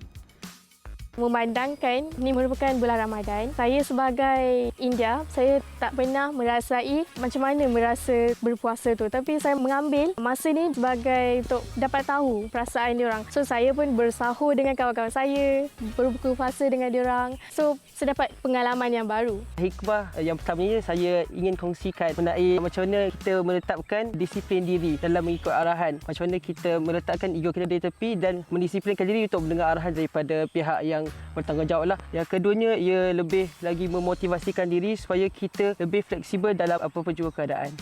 Memandangkan ini merupakan bulan Ramadan, saya sebagai India, saya tak pernah merasai macam mana merasa berpuasa tu. Tapi saya mengambil masa ni sebagai untuk dapat tahu perasaan diorang. So saya pun bersahur dengan kawan-kawan saya, berbuka puasa dengan diorang. So saya dapat pengalaman yang baru. Hikmah yang pertamanya saya ingin kongsikan mengenai macam mana kita menetapkan disiplin diri dalam mengikut arahan. Macam mana kita meletakkan ego kita di tepi dan mendisiplinkan diri untuk mendengar arahan daripada pihak yang bertanggungjawab lah. Yang keduanya, ia lebih lagi memotivasikan diri supaya kita lebih fleksibel dalam apa-apa juga keadaan.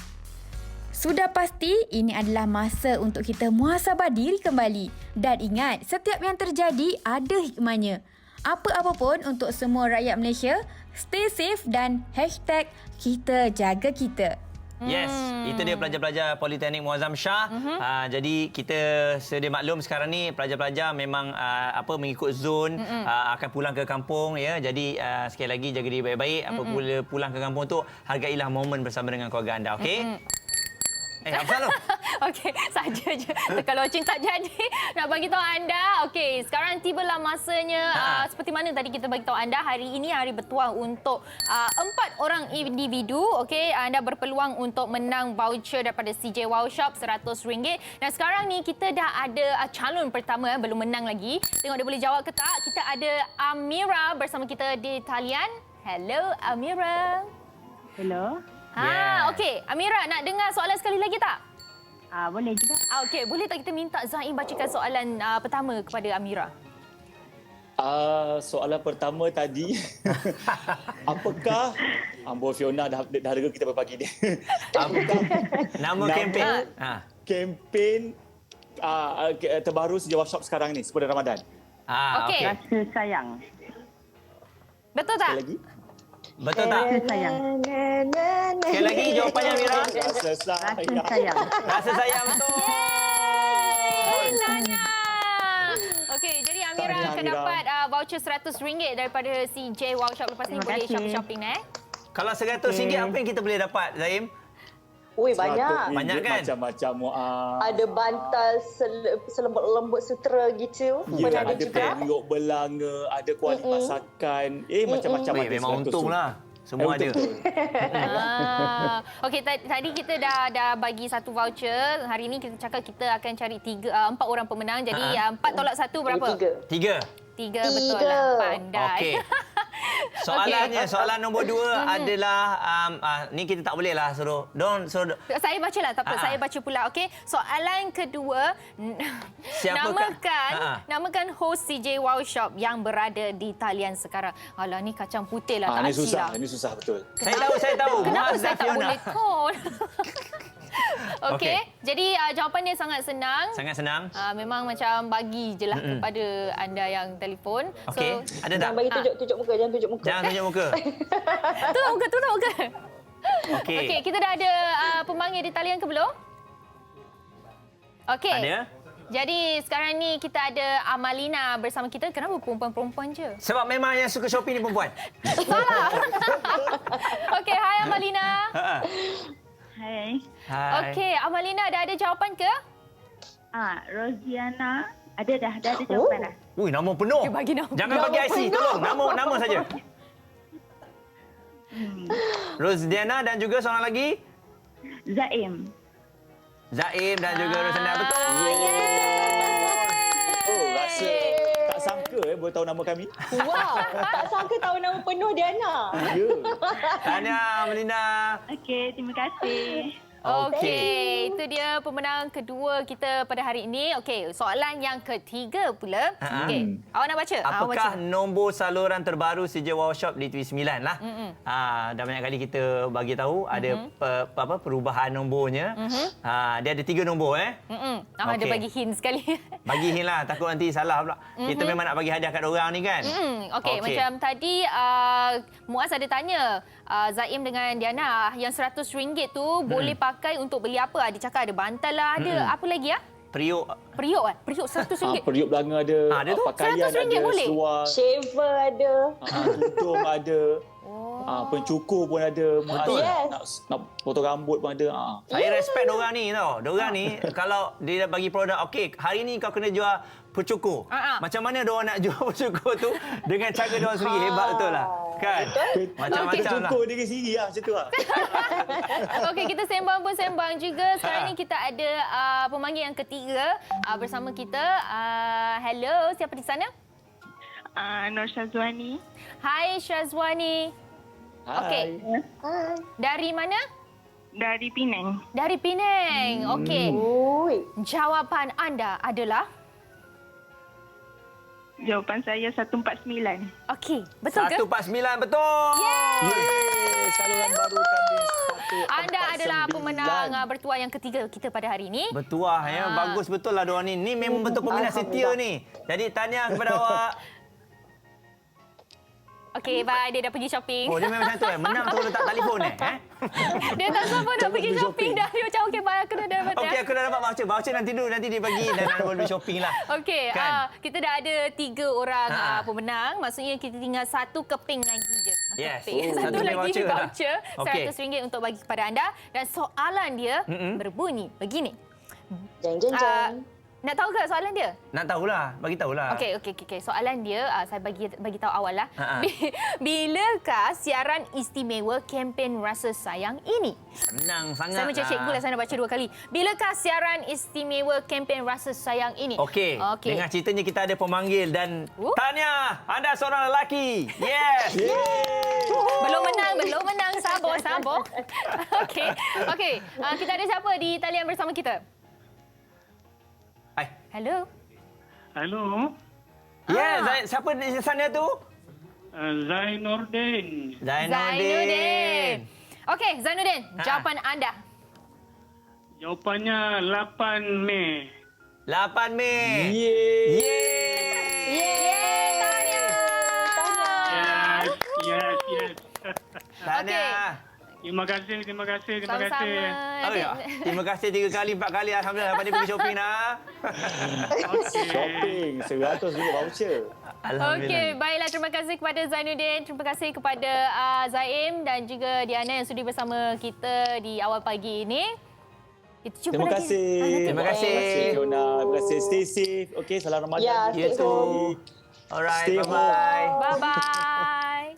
Sudah pasti ini adalah masa untuk kita muhasabah diri kembali. Dan ingat, setiap yang terjadi ada hikmahnya. Apa-apa pun untuk semua rakyat Malaysia, stay safe dan #kita jaga kita. Yes, itu dia pelajar-pelajar Politeknik Muazzam Shah. Jadi kita sedia maklum sekarang ni pelajar-pelajar memang mengikut zon, akan pulang ke kampung ya. Jadi sekali lagi jaga diri baik-baik. Apabila pulang ke kampung tu, hargailah momen bersama dengan keluarga anda, okey? Apa lu? Okey, saja je. Teka loceng tak jadi. Nak bagi tahu anda. Okey, sekarang tibalah masanya seperti mana tadi kita bagi tahu anda, hari ini hari bertuah untuk 4 orang individu. Okey, anda berpeluang untuk menang voucher daripada CJ Wow Shop RM100. Dan sekarang ni kita dah ada calon pertama, belum menang lagi. Tengok dia boleh jawab ke tak. Kita ada Amira bersama kita di talian. Hello Amira. Hello. Okey. Amira, nak dengar soalan sekali lagi tak? Boleh juga. Okey, boleh tak kita minta Zaim bacakan soalan pertama kepada Amira? Soalan pertama tadi, apakah Ambo Fiona dah dengar kita berpagi ni. Apakah nama kempen? Kempen terbaru CJ Wow Shop sekarang ni sebulan Ramadan. Okey. Rasa sayang. Betul tak? Sekali lagi. Betul tak? Rasa sayang. Sekali lagi jawapannya Amira. Rasa sayang. Rasa sayang. Rasa sayang, betul. Okey, jadi Amira akan dapat voucher RM100 daripada CJ Wow Shop. Lepas ni boleh shopping Kalau RM100, apa yang kita boleh dapat, Zaim? Ui, banyak. Banyak kan? Macam-macam. Ada bantal selembut-lembut sutera gitu. Ya, ada juga. peluk belanga, ada kuali masakan. Macam-macam ada. Memang untunglah. Semua ada. Okey, tadi kita dah bagi satu voucher. Hari ini kita cakap kita akan cari 4 orang pemenang. Jadi 4 tolak 1 berapa? 3. 3, betul lah. Pandai. Okey. Soalannya, soalan nombor 2 adalah ni kita tak boleh lah suruh. Saya bacalah, tak apa. Saya baca pula. Okey. Soalan kedua, namakan host CJ Wow Shop yang berada di talian sekarang. Alah, ni kacang putih lah. Ini susah, ini susah betul. Saya tahu. Kenapa saya tak boleh call? Okey. Jadi jawapan dia sangat senang. Sangat senang. Memang macam bagi je lah kepada anda yang telefon. Okey. Ada tak? Jangan bagi tunjuk muka, jangan tunjuk muka. Jangan tunjuk muka. Tutup muka. Okey. Okey, kita dah ada pemanggil di talian ke belum? Okey. Ada. Jadi sekarang ni kita ada Amalina bersama kita. Kenapa perempuan-perempuan je? Sebab memang yang suka shopping ni perempuan. Salah. Okey, hai Amalina. Hai. Okey, Amalina dah ada jawapan ke? Rosiana. Dah ada jawapan dah. Ui, nama penuh. Okay, bagi nama. Jangan bagi IC, tolong. Nama saja. Rosdiana dan juga seorang lagi? Zaim dan juga Rosdiana. Betul. Rasa tak sangka boleh tahu nama kami. Wow, tak sangka tahu nama penuh Diana. Tahniah, Melinda. Okey, terima kasih. Okey, itu dia pemenang kedua kita pada hari ini. Okey, soalan yang ketiga pula. Okey, awak nak baca? Apakah nombor saluran terbaru CJ Wow Shop di TV9 lah? Dah banyak kali kita bagi tahu ada perubahan nombornya. Dia ada 3 nombor Ada bagi hint sekali. Bagi hint lah, takut nanti salah pula. Kita memang nak bagi hadiah kat orang ni kan. Okey, macam tadi Muaz ada tanya Zaim dengan Diana yang RM100 tu boleh pakai untuk beli apa? Dia cakap ada bantal lah, ada apa lagi Periuk. Periuk RM100. Periuk belanga ada. Ada tu. Pakaian RM100 ada. boleh? Seluar. Shaver ada. Tudung ada. Pencukur pun ada. Betul. Nak potong rambut pun ada. Saya respect diorang ni tau. Diorang ni kalau dia bagi produk, okey, hari ni kau kena jual pencukur. Macam mana diorang nak jual pencukur tu dengan cara diorang sendiri. Hebat betul lah. Kan? Macam-macam lah. Pencukur diri sendiri lah macam tu lah. Okey, kita sembang pun sembang juga. Sekarang ni kita ada pemanggil yang ketiga bersama kita. Hello, siapa di sana? Nur Syazwani. Hai Syazwani. Okey. Dari mana? Dari Penang. Dari Penang. Okey. Jawapan anda adalah? Jawapan saya 149. Okey, betul ke? 149 betul. Yeay! Saluran baru kami. Anda adalah pemenang bertuah yang ketiga kita pada hari ini. Bertuah ya. Bagus betul lah diorang ni. Ni memang betul peminat setia ni. Jadi tahniah kepada awak. Okey, bye. Dia dah pergi shopping. Oh, dia memang macam tu Menang tu letak telefon Dia tak sabar nak pergi shopping dah. Dia macam, okey, bye. Aku dah dapat. Okey, aku dah dapat voucher. Voucher nanti dulu. Nanti dia bagi dan boleh shopping lah. Okey, kan? Kita dah ada 3 orang pemenang. Maksudnya kita tinggal 1 keping lagi je. Yes. Satu lagi voucher Okay. RM100 untuk bagi kepada anda. Dan soalan dia berbunyi begini. Jeng. Nak tahu ke soalan dia? Nak tahulah. Bagi tahulah. Okey. Soalan dia saya bagi tahu awal lah. Bilakah siaran istimewa kempen Rasa Sayang ini? Senang sangat. Saya macam cikgu lah, saya nak baca 2 kali. Bilakah siaran istimewa kempen Rasa Sayang ini? Okey. Dengan ceritanya kita ada pemanggil dan tahniah, anda seorang lelaki. Yes. Belum menang. Sabar. Okey. Kita ada siapa di talian bersama kita? Hello. Ya, siapa di sana tu? Zainuddin. Okey, Zainuddin, jawapan anda. Jawapannya 8 Mei. 8 Mei. Yes. Tahniah. Terima kasih. Terima kasih 3 kali, 4 kali. Alhamdulillah dapat dia pergi shopping dah. Shopping RM100 voucher. Okey, baiklah, terima kasih kepada Zainuddin, terima kasih kepada Zaim dan juga Diana yang sudi bersama kita di awal pagi ini. Kita jumpa lagi. Terima kasih. Fiona. Terima kasih. Stay safe. Okey, salam Ramadan. Ya, stay home. Alright, bye-bye. Bye-bye.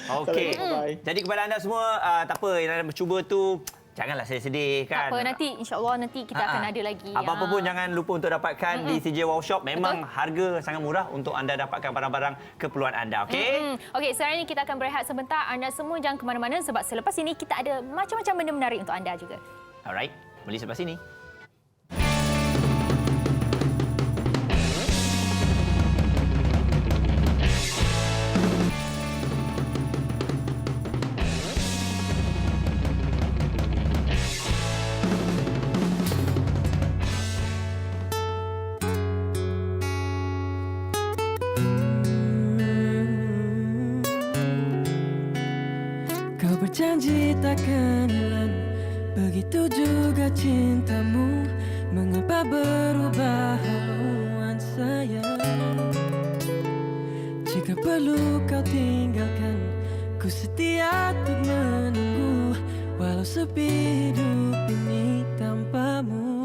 Okey. Jadi kepada anda semua, tak apa yang anda mencuba tu, janganlah sedih-sedih kan. Tak apa, nanti insya-Allah nanti kita akan ada lagi. Apa-apa pun jangan lupa untuk dapatkan di CJ Wow Shop. Memang harga sangat murah untuk anda dapatkan barang-barang keperluan anda, okey? Okey, sekarang ini kita akan berehat sebentar. Anda semua jangan ke mana-mana sebab selepas ini kita ada macam-macam benda menarik untuk anda juga. Alright, beli selepas ini. Berjanji takkan hilang, begitu juga cintamu. Mengapa berubah haluan sayang? Jika perlu kau tinggalkan, ku setia untuk menunggu. Walau sepi hidup ini tanpamu.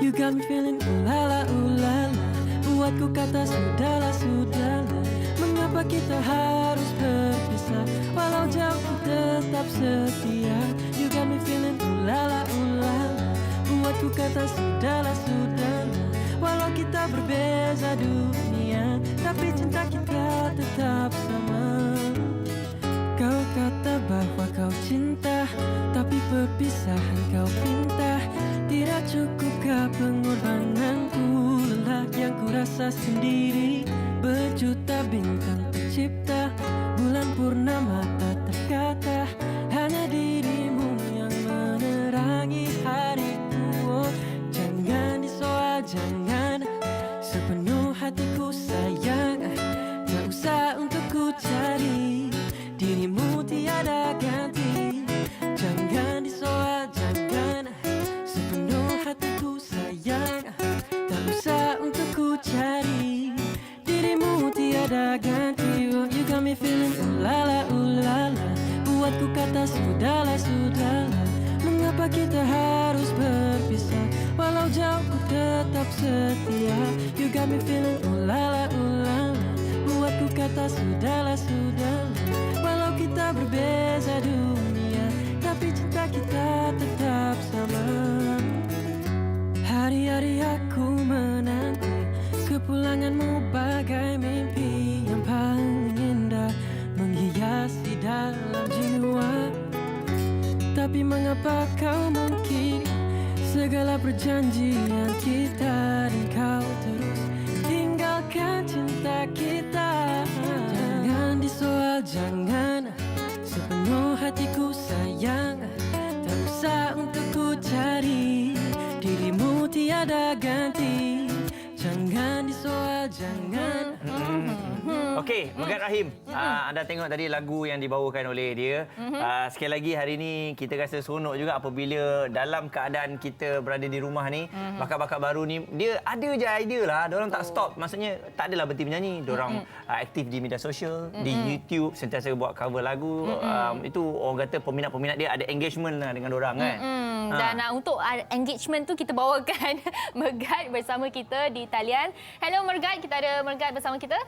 You got me feeling ulala. Buatku kata sudahlah. Mengapa kita harus berpisah? Walau jauh ku tetap setia. You got me feeling ulala. Buatku kata sudahlah. Walau kita berbeza dunia, tapi cinta kita tetap sama. Kau kata bahwa kau cinta, tapi berpisah. dirimu tiada ganti. Jangan disoal, jangan, sepenuh hatiku sayang. Tak usah untuk ku cari, dirimu tiada ganti. Oh, you got me feeling ulala, ulala. Buatku kata sudahlah, sudahlah. Mengapa kita harus berpisah? Walau jauh ku tetap setia. You got me feeling ulala, ulala. Buatku kata sudahlah, sudahlah. Walau kita berbeza dunia, tapi cinta kita tetap sama. Hari-hari aku menanti kepulanganmu bagai mimpi yang paling indah menghiasi dalam jiwa. Tapi mengapa kau mungkiri segala perjanjian kita, dan kau terus tinggalkan cinta kita. Jangan disoal, jangan, sepenuh hatiku sayang. Tak usah untuk ku cari, dirimu tiada ganti. Jangan disoal, jangan. Okey, Megat Rahim, anda tengok tadi lagu yang dibawakan oleh dia. Sekali lagi hari ini kita rasa seronok juga apabila dalam keadaan kita berada di rumah ni, bakat-bakat baru ni dia ada je idea lah. Diorang tak stop, maksudnya tak adalah berhenti menyanyi. Diorang aktif di media sosial, di YouTube, sentiasa buat cover lagu. Itu orang kata peminat-peminat dia ada engagement lah dengan diorang kan. Dan untuk engagement tu kita bawakan Megat bersama kita di talian. Hello Megat, kita ada Megat bersama kita.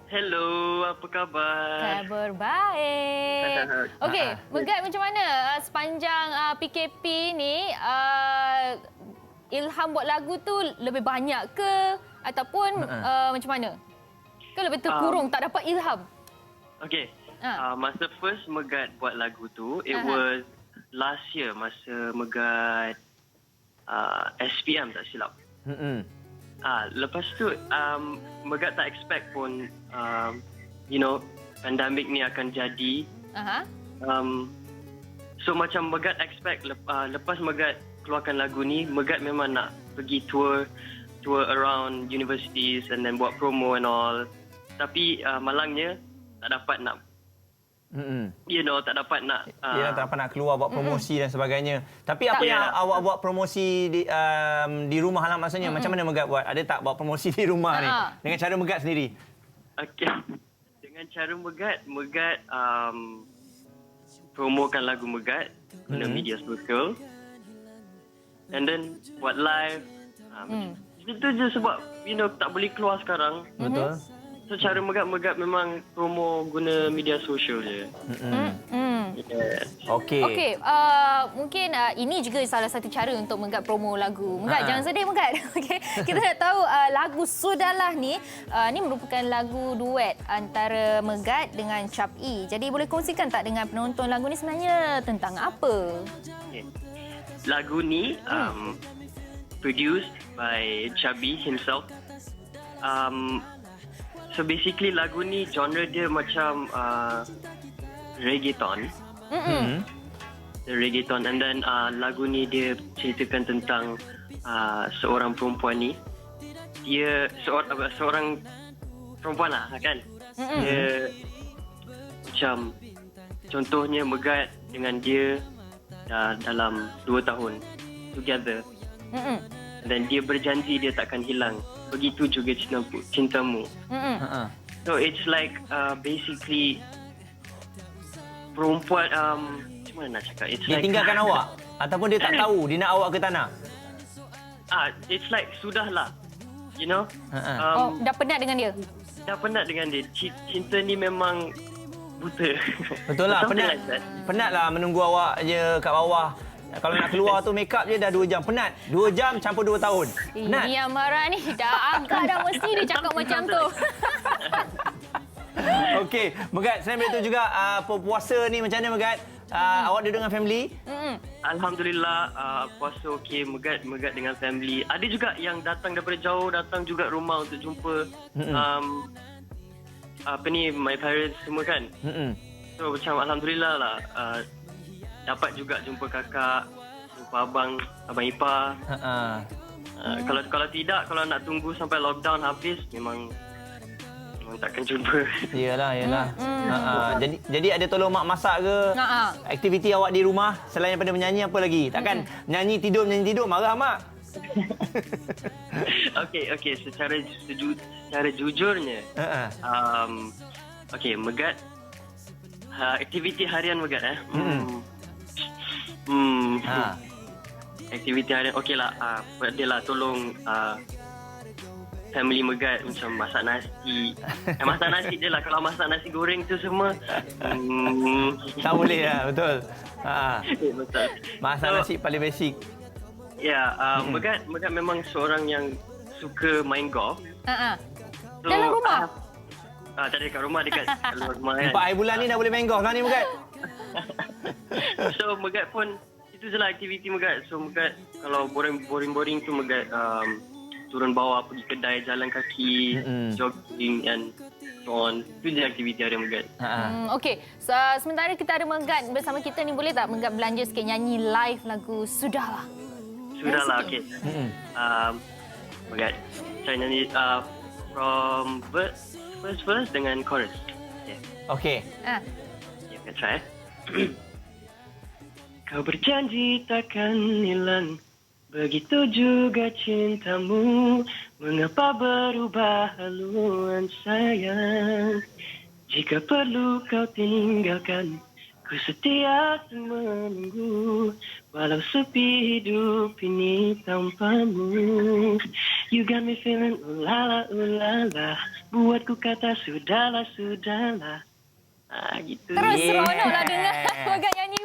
Hello, apa khabar? Khabar baik. Okey, Megat macam mana sepanjang PKP ni ilham buat lagu tu lebih banyak ke ataupun macam mana? Ke lebih terkurung tak dapat ilham? Okey. Masa first Megat buat lagu tu, it was last year masa Megat SPM tak silap. Lepas tu Megat tak expect pun pandemik ni akan jadi. So macam Megat expect lepas Megat keluarkan lagu ni, Megat memang nak pergi tour around universities and then buat promo and all. Tapi malangnya tak dapat nak tak dapat nak tak dapat nak keluar buat promosi dan sebagainya. Tapi apa yang awak buat promosi di rumah lah maksudnya? Macam mana Megat buat? Ada tak buat promosi di rumah ni dengan cara Megat sendiri? Okey. Dengan cara Megat promokan lagu Megat guna media sosial. And then buat live. Itu je sebab tak boleh keluar sekarang. Betul. So cara Megat memang promo guna media sosial je. Yes. Okey, mungkin ini juga salah satu cara untuk Megat promo lagu. Megat jangan sedih Megat. Okey, kita nak tahu lagu Sudahlah ni merupakan lagu duet antara Megat dengan Cap E. Jadi boleh kongsikan tak dengan penonton lagu ni sebenarnya tentang apa? Okay. Lagu ni produced by Chubby himself. So basically lagu ni genre dia macam reggaeton. Reggaeton, and then lagu ni dia ceritakan tentang seorang perempuan ni. Dia seorang perempuan lah kan. Dia macam contohnya Megat dengan dia dah dalam 2 tahun together. Dan dia berjanji dia takkan hilang. Begitu juga cintamu. So it's like basically perempuan macam mana nak cakap? Dia tinggalkan awak ataupun dia tak tahu dia nak awak ke tak nak? It's like sudahlah. Dah penat dengan dia. Dah penat dengan dia. Cinta ni memang buta. Betul lah, penatlah menunggu awak je kat bawah. Kalau nak keluar tu make up je dah 2 jam. Penat. 2 jam campur 2 tahun. Penat. Ini yang marah ni dah agak dah mesti dia cakap macam tu. Okey, Megat, selain daripada itu juga puasa ni macam mana Megat? Awak duduk dengan family? Alhamdulillah, puasa okey, Megat dengan family. Ada juga yang datang daripada jauh, datang juga rumah untuk jumpa my parents semua kan. So macam alhamdulillah lah, dapat juga jumpa kakak, jumpa abang ipar. Kalau tidak, kalau nak tunggu sampai lockdown habis, memang memang takkan jumpa. Yalah. Jadi ada tolong mak masak ke? Aktiviti awak di rumah selain daripada menyanyi apa lagi? Takkan menyanyi tidur marah mak? Okey, secara jujurnya. Okey, Megat. Aktiviti harian Megat Aktiviti harian okeylah, adalah tolong family Megat macam masak nasi. Masak nasi je lah. Kalau masak nasi goreng tu semua tak boleh lah, betul. Betul. Masak nasi paling basic. Ya, Megat memang seorang yang suka main golf. So, dalam rumah? Tak ada kat rumah, dekat luar rumah kan. 4 hari bulan ni dah boleh main golf lah ni Megat. So Megat pun itu je lah aktiviti Megat. So Megat kalau boring tu Megat turun bawah pergi kedai, jalan kaki, jogging and so on. Itu je aktiviti hari Megat. Okey, sementara kita ada Megat bersama kita ni, boleh tak Megat belanja sikit nyanyi live lagu Sudahlah? Sudahlah, okey. Megat, saya nyanyi from first verse dengan chorus. Okey. Kita try. Kau berjanji takkan hilang, begitu juga cintamu. Mengapa berubah haluan sayang? Jika perlu kau tinggalkan, ku setia menunggu. Walau sepi hidup ini tanpamu. You got me feeling ulala ulala. Buatku kata sudahlah. Gitu. Terus seronok lah dengar Megat nyanyi.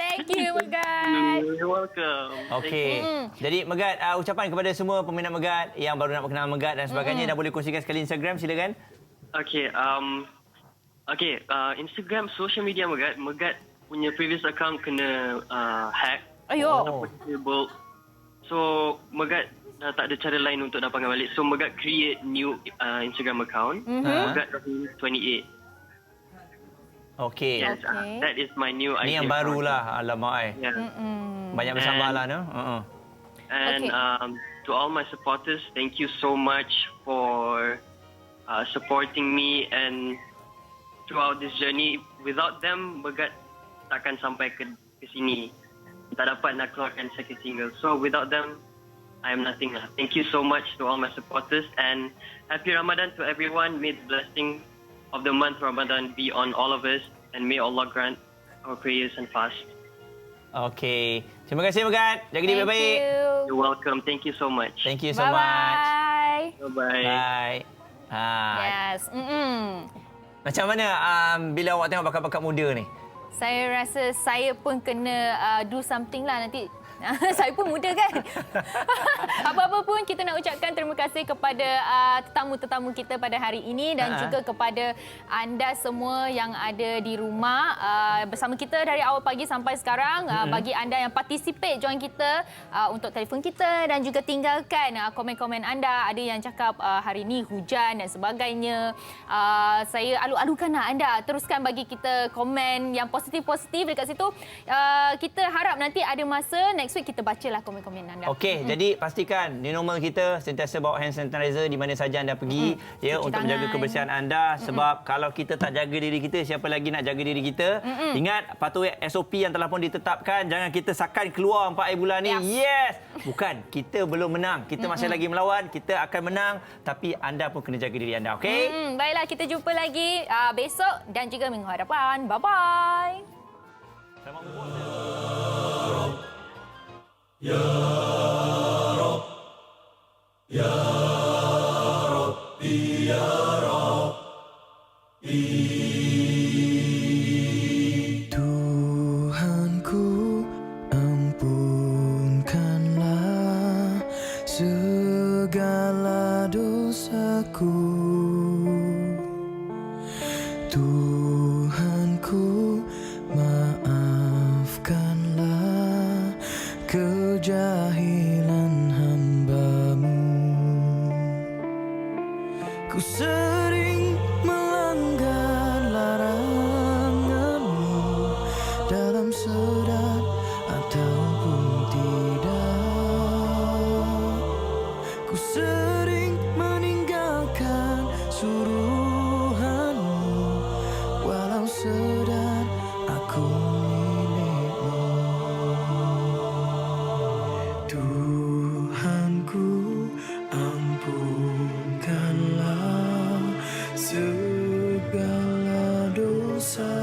Thank you Megat. You're welcome. Okey. Jadi Megat, ucapan kepada semua peminat Megat yang baru nak berkenal Megat dan sebagainya, dah boleh kongsikan sekali Instagram, silakan. Okey, Instagram, social media Megat punya previous account kena hack. Ayo. So Megat dah tak ada cara lain untuk dapatkan balik. So Megat create new Instagram account. Megat 28. Okey. Yes, that is my new Ni IG yang barulah, alamak banyak bersabarlah no. And to all my supporters, thank you so much for supporting me and throughout this journey. Without them, Megat takkan sampai ke sini. Tak dapat nak keluarkan second single. So without them, I am nothing lah. Thank you so much to all my supporters and happy Ramadan to everyone. May the blessing of the month Ramadan be on all of us and may Allah grant our prayers and fast. Okey. Terima kasih Megat. Jaga diri baik-baik. You're welcome. Thank you so much. Thank you so much. Bye-bye. Yes. Macam mana bila awak tengok bakat-bakat muda ni? Saya rasa saya pun kena do something lah nanti. Saya pun muda kan. Apa-apa pun kita nak ucapkan terima kasih kepada tetamu-tetamu kita pada hari ini dan juga kepada anda semua yang ada di rumah bersama kita dari awal pagi sampai sekarang. Bagi anda yang participate join kita untuk telefon kita dan juga tinggalkan komen-komen anda. Ada yang cakap hari ini hujan dan sebagainya. Saya alu-alukan anda teruskan bagi kita komen yang positif-positif dekat situ. Kita harap nanti ada masa next week kita bacalah komen-komen anda. Okey, jadi pastikan new normal kita sentiasa bawa hand sanitizer di mana saja anda pergi ya untuk menjaga kebersihan anda sebab kalau kita tak jaga diri kita, siapa lagi nak jaga diri kita? Ingat patuhi SOP yang telah pun ditetapkan, jangan kita sakan keluar 4 hari bulan ni. Yes. Bukan, kita belum menang. Kita masih lagi melawan, kita akan menang tapi anda pun kena jaga diri anda, okey? Baiklah, kita jumpa lagi besok dan juga minggu hadapan. Bye-bye. Selamat berpuasa. Ya Rabb, Ya Rabbi, Ya Rabbi. Tuhanku, ampunkanlah segala dosaku. Tuhanku, maafkanlah kejahilan hamba-Mu.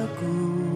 aku.